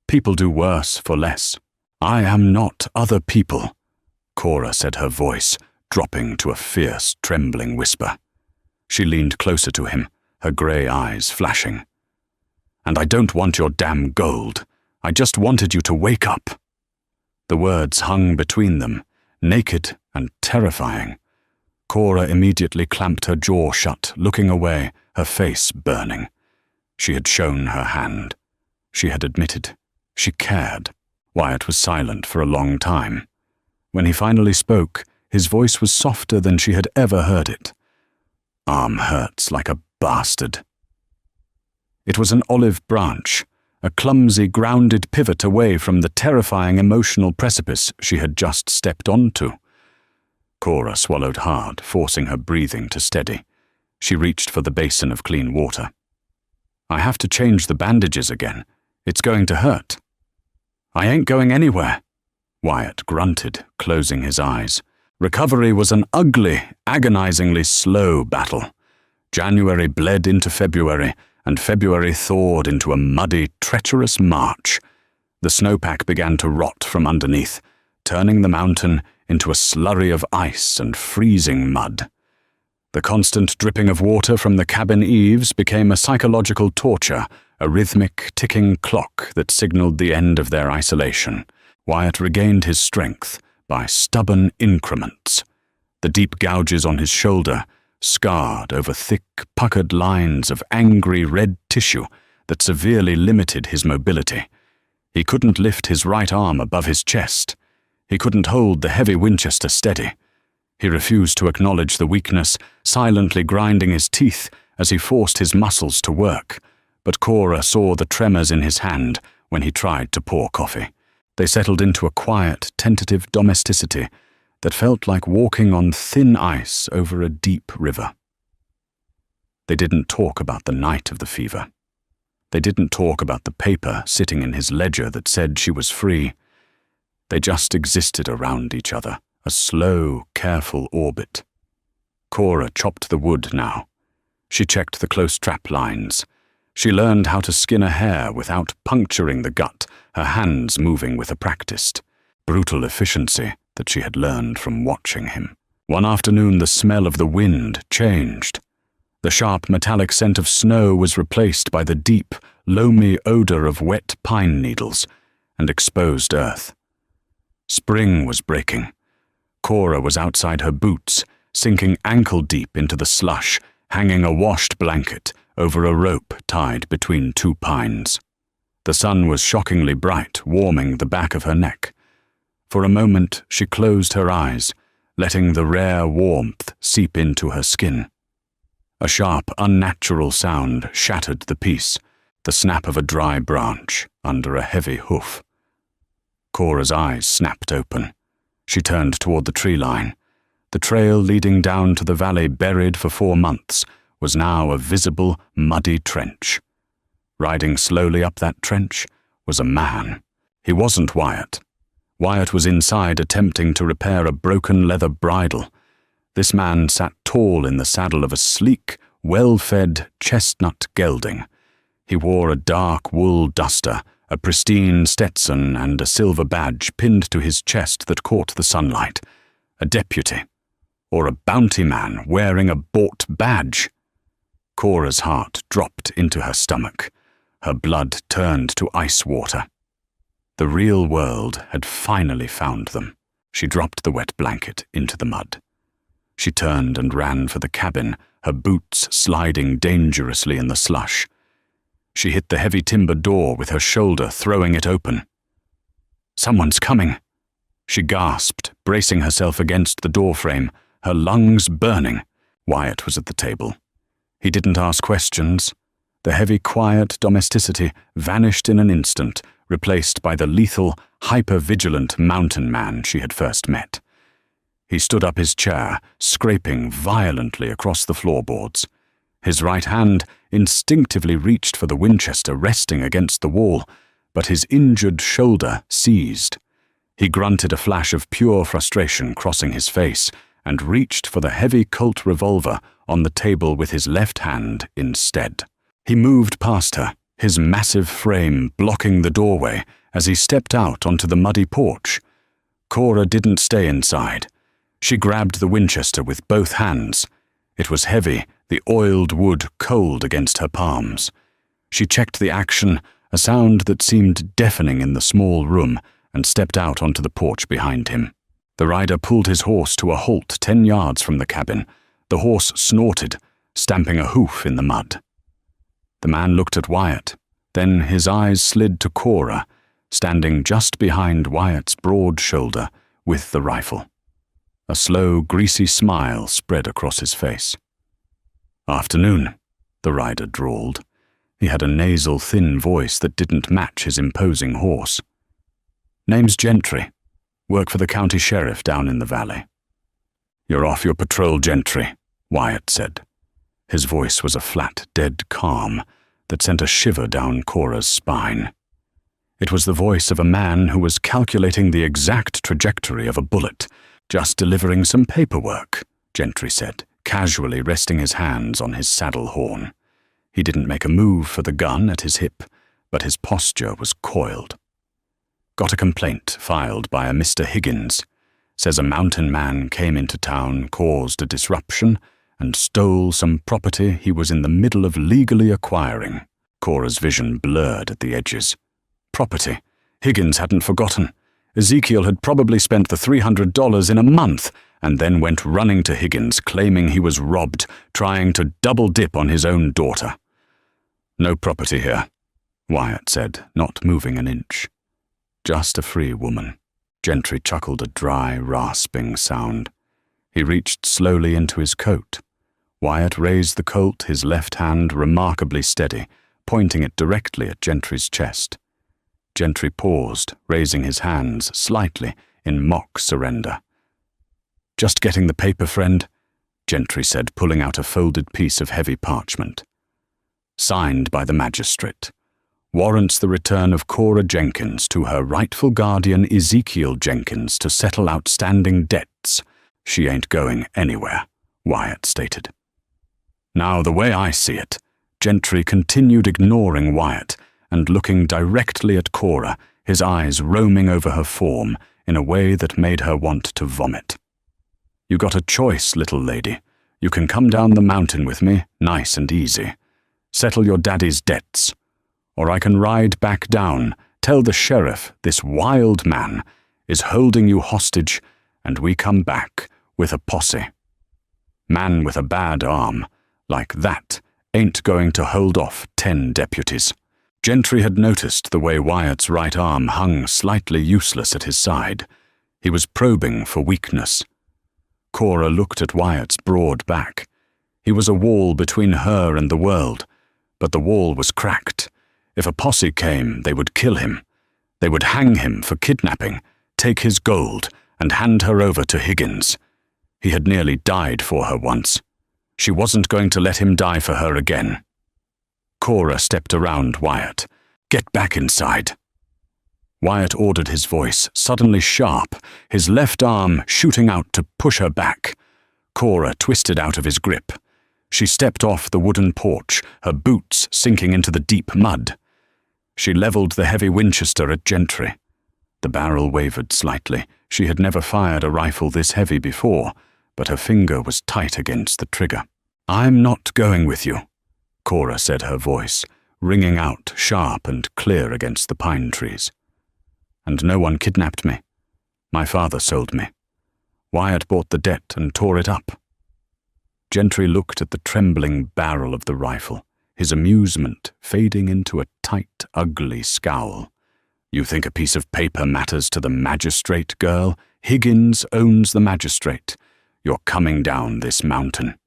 "People do worse for less. I am not other people," Cora said, her voice dropping to a fierce, trembling whisper. She leaned closer to him, her grey eyes flashing. "And I don't want your damn gold. I just wanted you to wake up." The words hung between them, naked and terrifying. Cora immediately clamped her jaw shut, looking away, her face burning. She had shown her hand. She had admitted. She cared. Wyatt was silent for a long time. When he finally spoke, his voice was softer than she had ever heard it. "Arm hurts like a bastard." It was an olive branch, a clumsy, grounded pivot away from the terrifying emotional precipice she had just stepped onto. Cora swallowed hard, forcing her breathing to steady. She reached for the basin of clean water. "I have to change the bandages again. It's going to hurt." "I ain't going anywhere," Wyatt grunted, closing his eyes. Recovery was an ugly, agonizingly slow battle. January bled into February, and February thawed into a muddy, treacherous March. The snowpack began to rot from underneath, turning the mountain into a slurry of ice and freezing mud. The constant dripping of water from the cabin eaves became a psychological torture, a rhythmic, ticking clock that signaled the end of their isolation. Wyatt regained his strength by stubborn increments. The deep gouges on his shoulder scarred over thick, puckered lines of angry red tissue that severely limited his mobility. He couldn't lift his right arm above his chest. He couldn't hold the heavy Winchester steady. He refused to acknowledge the weakness, silently grinding his teeth as he forced his muscles to work. But Cora saw the tremors in his hand when he tried to pour coffee. They settled into a quiet, tentative domesticity that felt like walking on thin ice over a deep river. They didn't talk about the night of the fever. They didn't talk about the paper sitting in his ledger that said she was free. They just existed around each other, a slow, careful orbit. Cora chopped the wood now. She checked the close trap lines. She learned how to skin a hair without puncturing the gut, her hands moving with a practiced, brutal efficiency that she had learned from watching him. One afternoon, the smell of the wind changed. The sharp metallic scent of snow was replaced by the deep, loamy odor of wet pine needles and exposed earth. Spring was breaking. Cora was outside her boots, sinking ankle-deep into the slush, hanging a washed blanket over a rope tied between two pines. The sun was shockingly bright, warming the back of her neck. For a moment, she closed her eyes, letting the rare warmth seep into her skin. A sharp, unnatural sound shattered the peace, the snap of a dry branch under a heavy hoof. Cora's eyes snapped open. She turned toward the tree line. The trail leading down to the valley buried for 4 months was now a visible, muddy trench. Riding slowly up that trench was a man. He wasn't Wyatt. Wyatt was inside attempting to repair a broken leather bridle. This man sat tall in the saddle of a sleek, well-fed chestnut gelding. He wore a dark wool duster, a pristine Stetson, and a silver badge pinned to his chest that caught the sunlight. A deputy, or a bounty man wearing a bought badge. Cora's heart dropped into her stomach. Her blood turned to ice water. The real world had finally found them. She dropped the wet blanket into the mud. She turned and ran for the cabin, her boots sliding dangerously in the slush. She hit the heavy timber door with her shoulder, throwing it open. "Someone's coming," she gasped, bracing herself against the doorframe, her lungs burning. Wyatt was at the table. He didn't ask questions. The heavy, quiet domesticity vanished in an instant, replaced by the lethal, hyper-vigilant mountain man she had first met. He stood up his chair, scraping violently across the floorboards. His right hand instinctively reached for the Winchester resting against the wall, but his injured shoulder seized. He grunted a flash of pure frustration crossing his face and reached for the heavy Colt revolver on the table with his left hand instead. He moved past her, his massive frame blocking the doorway as he stepped out onto the muddy porch. Cora didn't stay inside. She grabbed the Winchester with both hands. It was heavy, the oiled wood cold against her palms. She checked the action, a sound that seemed deafening in the small room, and stepped out onto the porch behind him. The rider pulled his horse to a halt 10 yards from the cabin. The horse snorted, stamping a hoof in the mud. The man looked at Wyatt, then his eyes slid to Cora, standing just behind Wyatt's broad shoulder with the rifle. A slow, greasy smile spread across his face. "Afternoon," the rider drawled. He had a nasal, thin voice that didn't match his imposing horse. "Name's Gentry. Work for the county sheriff down in the valley." "You're off your patrol, Gentry," Wyatt said. His voice was a flat, dead calm that sent a shiver down Cora's spine. It was the voice of a man who was calculating the exact trajectory of a bullet. "Just delivering some paperwork," Gentry said, casually resting his hands on his saddle horn. He didn't make a move for the gun at his hip, but his posture was coiled. "Got a complaint filed by a Mr. Higgins. Says a mountain man came into town, caused a disruption, and stole some property he was in the middle of legally acquiring." Cora's vision blurred at the edges. Property. Higgins hadn't forgotten. Ezekiel had probably spent the $300 in a month, and then went running to Higgins, claiming he was robbed, trying to double dip on his own daughter. "No property here," Wyatt said, not moving an inch. "Just a free woman." Gentry chuckled a dry, rasping sound. He reached slowly into his coat. Wyatt raised the Colt, his left hand remarkably steady, pointing it directly at Gentry's chest. Gentry paused, raising his hands slightly in mock surrender. "Just getting the paper, friend," Gentry said, pulling out a folded piece of heavy parchment. "Signed by the magistrate. Warrants the return of Cora Jenkins to her rightful guardian Ezekiel Jenkins to settle outstanding debts. She ain't going anywhere," Wyatt stated. Now, the way I see it, Gentry continued ignoring Wyatt and looking directly at Cora, his eyes roaming over her form in a way that made her want to vomit. "You got a choice, little lady. You can come down the mountain with me, nice and easy. Settle your daddy's debts. Or I can ride back down, tell the sheriff this wild man is holding you hostage, and we come back with a posse. Man with a bad arm, like that, ain't going to hold off 10 deputies. Gentry had noticed the way Wyatt's right arm hung slightly useless at his side. He was probing for weakness. Cora looked at Wyatt's broad back. He was a wall between her and the world, but the wall was cracked. If a posse came, they would kill him. They would hang him for kidnapping, take his gold, and hand her over to Higgins. He had nearly died for her once. She wasn't going to let him die for her again. Cora stepped around Wyatt. "Get back inside." Wyatt ordered, his voice suddenly sharp, his left arm shooting out to push her back. Cora twisted out of his grip. She stepped off the wooden porch, her boots sinking into the deep mud. She leveled the heavy Winchester at Gentry. The barrel wavered slightly. She had never fired a rifle this heavy before, but her finger was tight against the trigger. "I'm not going with you," Cora said, her voice ringing out sharp and clear against the pine trees. "And no one kidnapped me. My father sold me. Wyatt bought the debt and tore it up." Gentry looked at the trembling barrel of the rifle, his amusement fading into a tight, ugly scowl. "You think a piece of paper matters to the magistrate, girl? Higgins owns the magistrate. You're coming down this mountain."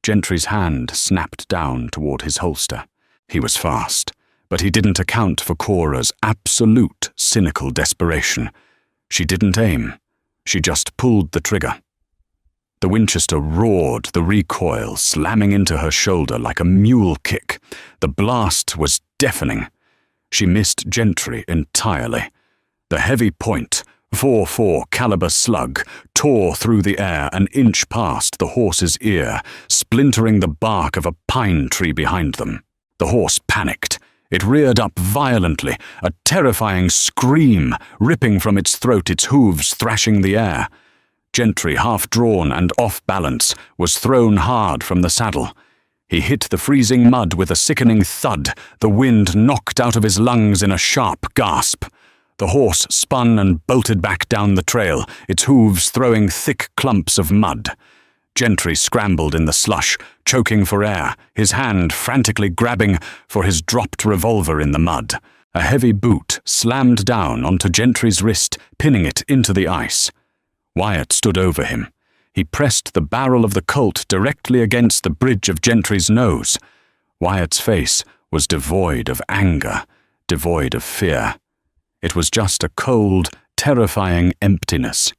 Gentry's hand snapped down toward his holster. He was fast, but he didn't account for Cora's absolute cynical desperation. She didn't aim. She just pulled the trigger. The Winchester roared, the recoil slamming into her shoulder like a mule kick. The blast was deafening. She missed Gentry entirely. The heavy point, .44 caliber slug, tore through the air an inch past the horse's ear, splintering the bark of a pine tree behind them. The horse panicked. It reared up violently, a terrifying scream ripping from its throat, its hooves thrashing the air. Gentry, half-drawn and off-balance, was thrown hard from the saddle. He hit the freezing mud with a sickening thud, the wind knocked out of his lungs in a sharp gasp. The horse spun and bolted back down the trail, its hooves throwing thick clumps of mud. Gentry scrambled in the slush, choking for air, his hand frantically grabbing for his dropped revolver in the mud. A heavy boot slammed down onto Gentry's wrist, pinning it into the ice. Wyatt stood over him. He pressed the barrel of the Colt directly against the bridge of Gentry's nose. Wyatt's face was devoid of anger, devoid of fear. It was just a cold, terrifying emptiness.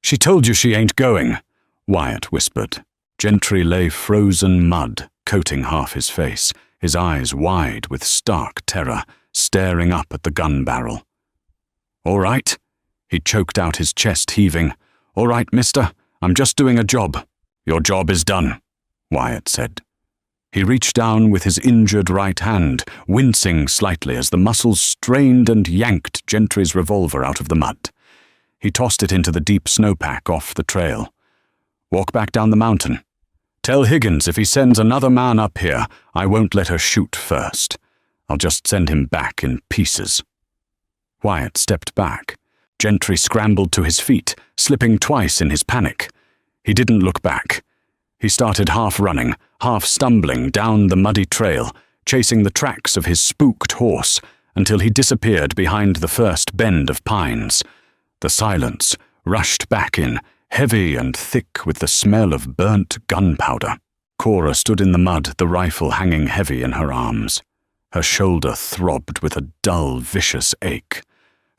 "She told you she ain't going," Wyatt whispered. Gentry lay frozen mud, coating half his face, his eyes wide with stark terror, staring up at the gun barrel. "All right," he choked out, his chest heaving. "All right, mister, I'm just doing a job." "Your job is done," Wyatt said. He reached down with his injured right hand, wincing slightly as the muscles strained and yanked Gentry's revolver out of the mud. He tossed it into the deep snowpack off the trail. "Walk back down the mountain. Tell Higgins if he sends another man up here, I won't let her shoot first. I'll just send him back in pieces." Wyatt stepped back. Gentry scrambled to his feet, slipping twice in his panic. He didn't look back. He started half running, half stumbling down the muddy trail, chasing the tracks of his spooked horse, until he disappeared behind the first bend of pines. The silence rushed back in, heavy and thick with the smell of burnt gunpowder. Cora stood in the mud, the rifle hanging heavy in her arms. Her shoulder throbbed with a dull, vicious ache.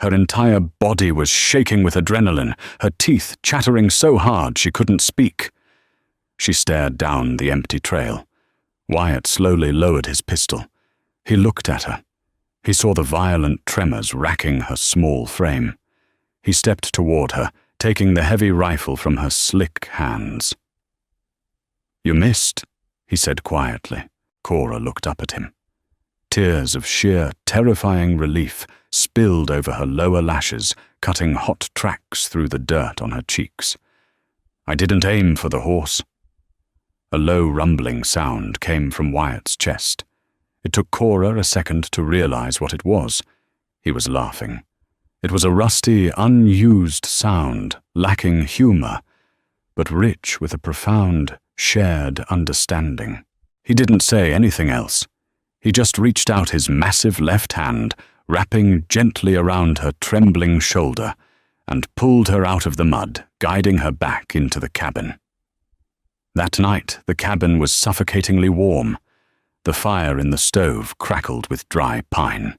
Her entire body was shaking with adrenaline, her teeth chattering so hard she couldn't speak. She stared down the empty trail. Wyatt slowly lowered his pistol. He looked at her. He saw the violent tremors racking her small frame. He stepped toward her, taking the heavy rifle from her slick hands. "You missed," he said quietly. Cora looked up at him. Tears of sheer, terrifying relief spilled over her lower lashes, cutting hot tracks through the dirt on her cheeks. "I didn't aim for the horse." A low rumbling sound came from Wyatt's chest. It took Cora a second to realize what it was. He was laughing. It was a rusty, unused sound, lacking humor, but rich with a profound, shared understanding. He didn't say anything else. He just reached out his massive left hand, wrapping gently around her trembling shoulder, and pulled her out of the mud, guiding her back into the cabin. That night, the cabin was suffocatingly warm. The fire in the stove crackled with dry pine.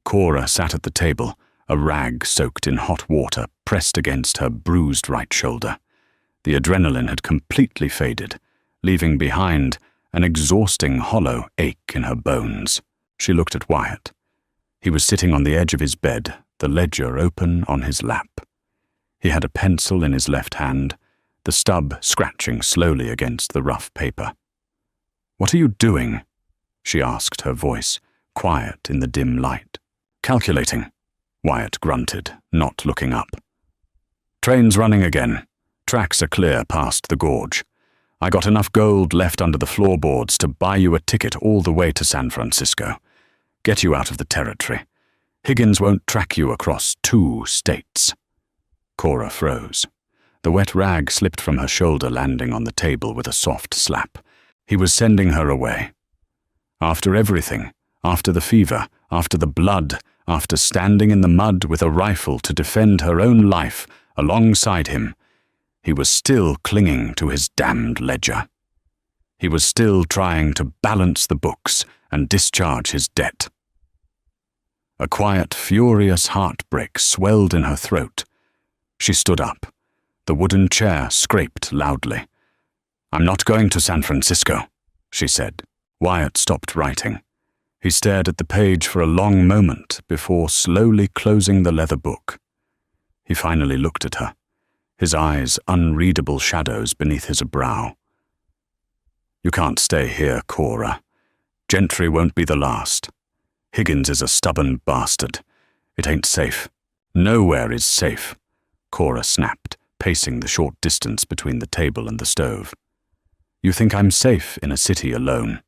Cora sat at the table, a rag soaked in hot water pressed against her bruised right shoulder. The adrenaline had completely faded, leaving behind an exhausting hollow ache in her bones. She looked at Wyatt. He was sitting on the edge of his bed, the ledger open on his lap. He had a pencil in his left hand, the stub scratching slowly against the rough paper. "What are you doing?" she asked, her voice quiet in the dim light. "Calculating," Wyatt grunted, not looking up. "Train's running again. Tracks are clear past the gorge. I got enough gold left under the floorboards to buy you a ticket all the way to San Francisco. Get you out of the territory. Higgins won't track you across 2 states." Cora froze. The wet rag slipped from her shoulder, landing on the table with a soft slap. He was sending her away. After everything, after the fever, after the blood, after standing in the mud with a rifle to defend her own life alongside him, he was still clinging to his damned ledger. He was still trying to balance the books and discharge his debt. A quiet, furious heartbreak swelled in her throat. She stood up. The wooden chair scraped loudly. "I'm not going to San Francisco," she said. Wyatt stopped writing. He stared at the page for a long moment before slowly closing the leather book. He finally looked at her, his eyes unreadable shadows beneath his brow. "You can't stay here, Cora. Gentry won't be the last. Higgins is a stubborn bastard. It ain't safe. Nowhere is safe," Cora snapped, pacing the short distance between the table and the stove. "You think I'm safe in a city alone?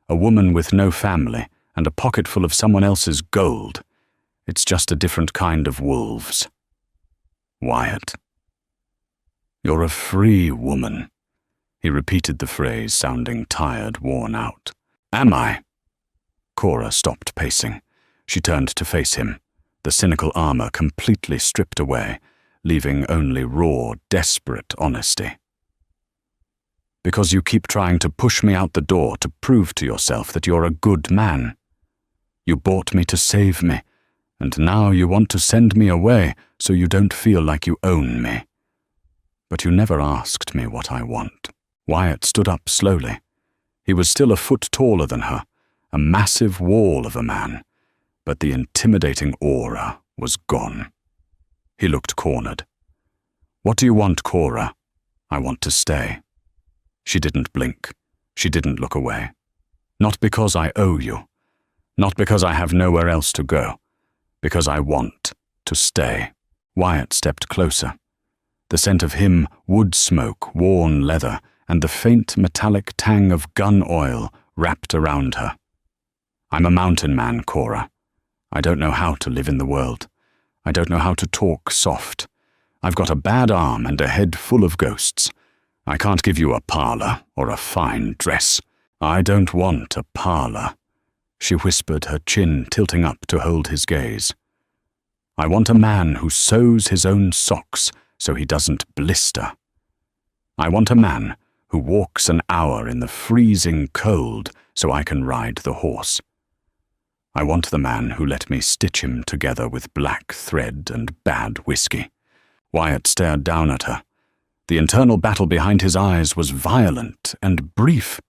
A woman with no family and a pocket full of someone else's gold. It's just a different kind of wolves." "Wyatt." "You're a free woman." He repeated the phrase, sounding tired, worn out. "Am I?" Cora stopped pacing. She turned to face him, the cynical armor completely stripped away, leaving only raw, desperate honesty. "Because you keep trying to push me out the door to prove to yourself that you're a good man. You bought me to save me, and now you want to send me away so you don't feel like you own me. But you never asked me what I want." Wyatt stood up slowly. He was still a foot taller than her, a massive wall of a man, but the intimidating aura was gone. He looked cornered. "What do you want, Cora?" "I want to stay." She didn't blink. She didn't look away. "Not because I owe you. Not because I have nowhere else to go. Because I want to stay." Wyatt stepped closer. The scent of him, wood smoke, worn leather, and the faint metallic tang of gun oil wrapped around her. "I'm a mountain man, Cora. I don't know how to live in the world. I don't know how to talk soft. I've got a bad arm and a head full of ghosts. I can't give you a parlor or a fine dress. I don't want a parlor," she whispered, her chin tilting up to hold his gaze. "I want a man who sews his own socks so he doesn't blister. I want a man who walks an hour in the freezing cold so I can ride the horse. I want the man who let me stitch him together with black thread and bad whiskey." Wyatt stared down at her. The internal battle behind his eyes was violent and brief.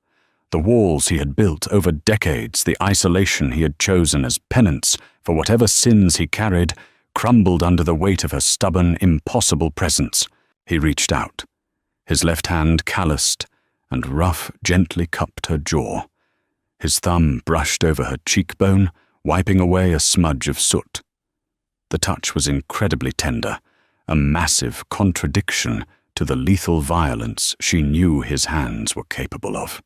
The walls he had built over decades, the isolation he had chosen as penance for whatever sins he carried, crumbled under the weight of her stubborn, impossible presence. He reached out. His left hand calloused and rough gently cupped her jaw. His thumb brushed over her cheekbone, wiping away a smudge of soot. The touch was incredibly tender, a massive contradiction to the lethal violence she knew his hands were capable of.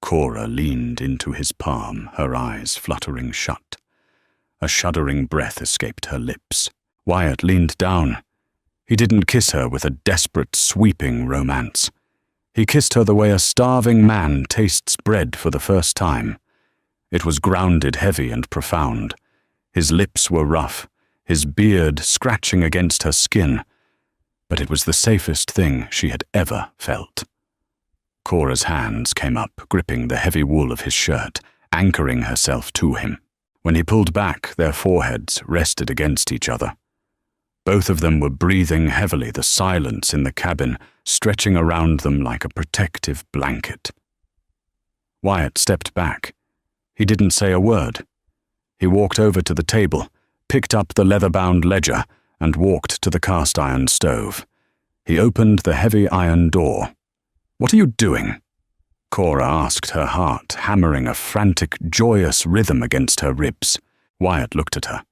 Cora leaned into his palm, her eyes fluttering shut. A shuddering breath escaped her lips. Wyatt leaned down. He didn't kiss her with a desperate, sweeping romance. He kissed her the way a starving man tastes bread for the first time. It was grounded, heavy, and profound. His lips were rough, his beard scratching against her skin, but it was the safest thing she had ever felt. Cora's hands came up, gripping the heavy wool of his shirt, anchoring herself to him. When he pulled back, their foreheads rested against each other. Both of them were breathing heavily, the silence in the cabin stretching around them like a protective blanket. Wyatt stepped back. He didn't say a word. He walked over to the table, picked up the leather-bound ledger, and walked to the cast-iron stove. He opened the heavy iron door. "What are you doing?" Cora asked, her heart hammering a frantic, joyous rhythm against her ribs. Wyatt looked at her.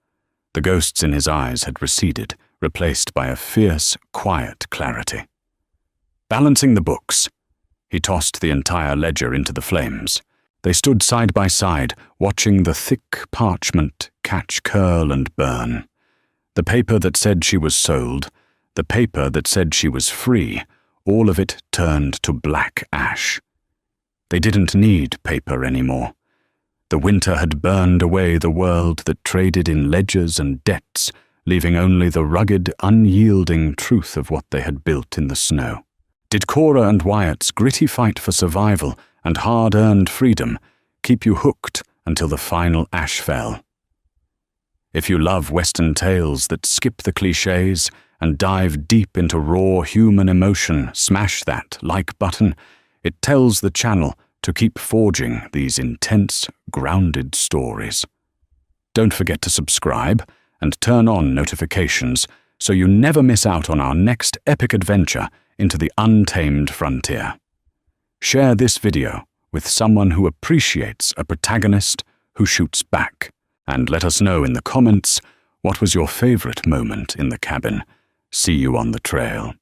The ghosts in his eyes had receded, replaced by a fierce, quiet clarity. "Balancing the books." He tossed the entire ledger into the flames. They stood side by side, watching the thick parchment catch curl and burn. The paper that said she was sold, the paper that said she was free, all of it turned to black ash. They didn't need paper anymore. The winter had burned away the world that traded in ledgers and debts, leaving only the rugged, unyielding truth of what they had built in the snow. Did Cora and Wyatt's gritty fight for survival and hard-earned freedom keep you hooked until the final ash fell? If you love Western tales that skip the clichés and dive deep into raw human emotion, smash that like button. It tells the channel to keep forging these intense, grounded stories. Don't forget to subscribe and turn on notifications so you never miss out on our next epic adventure into the untamed frontier. Share this video with someone who appreciates a protagonist who shoots back, and let us know in the comments what was your favorite moment in the cabin. See you on the trail.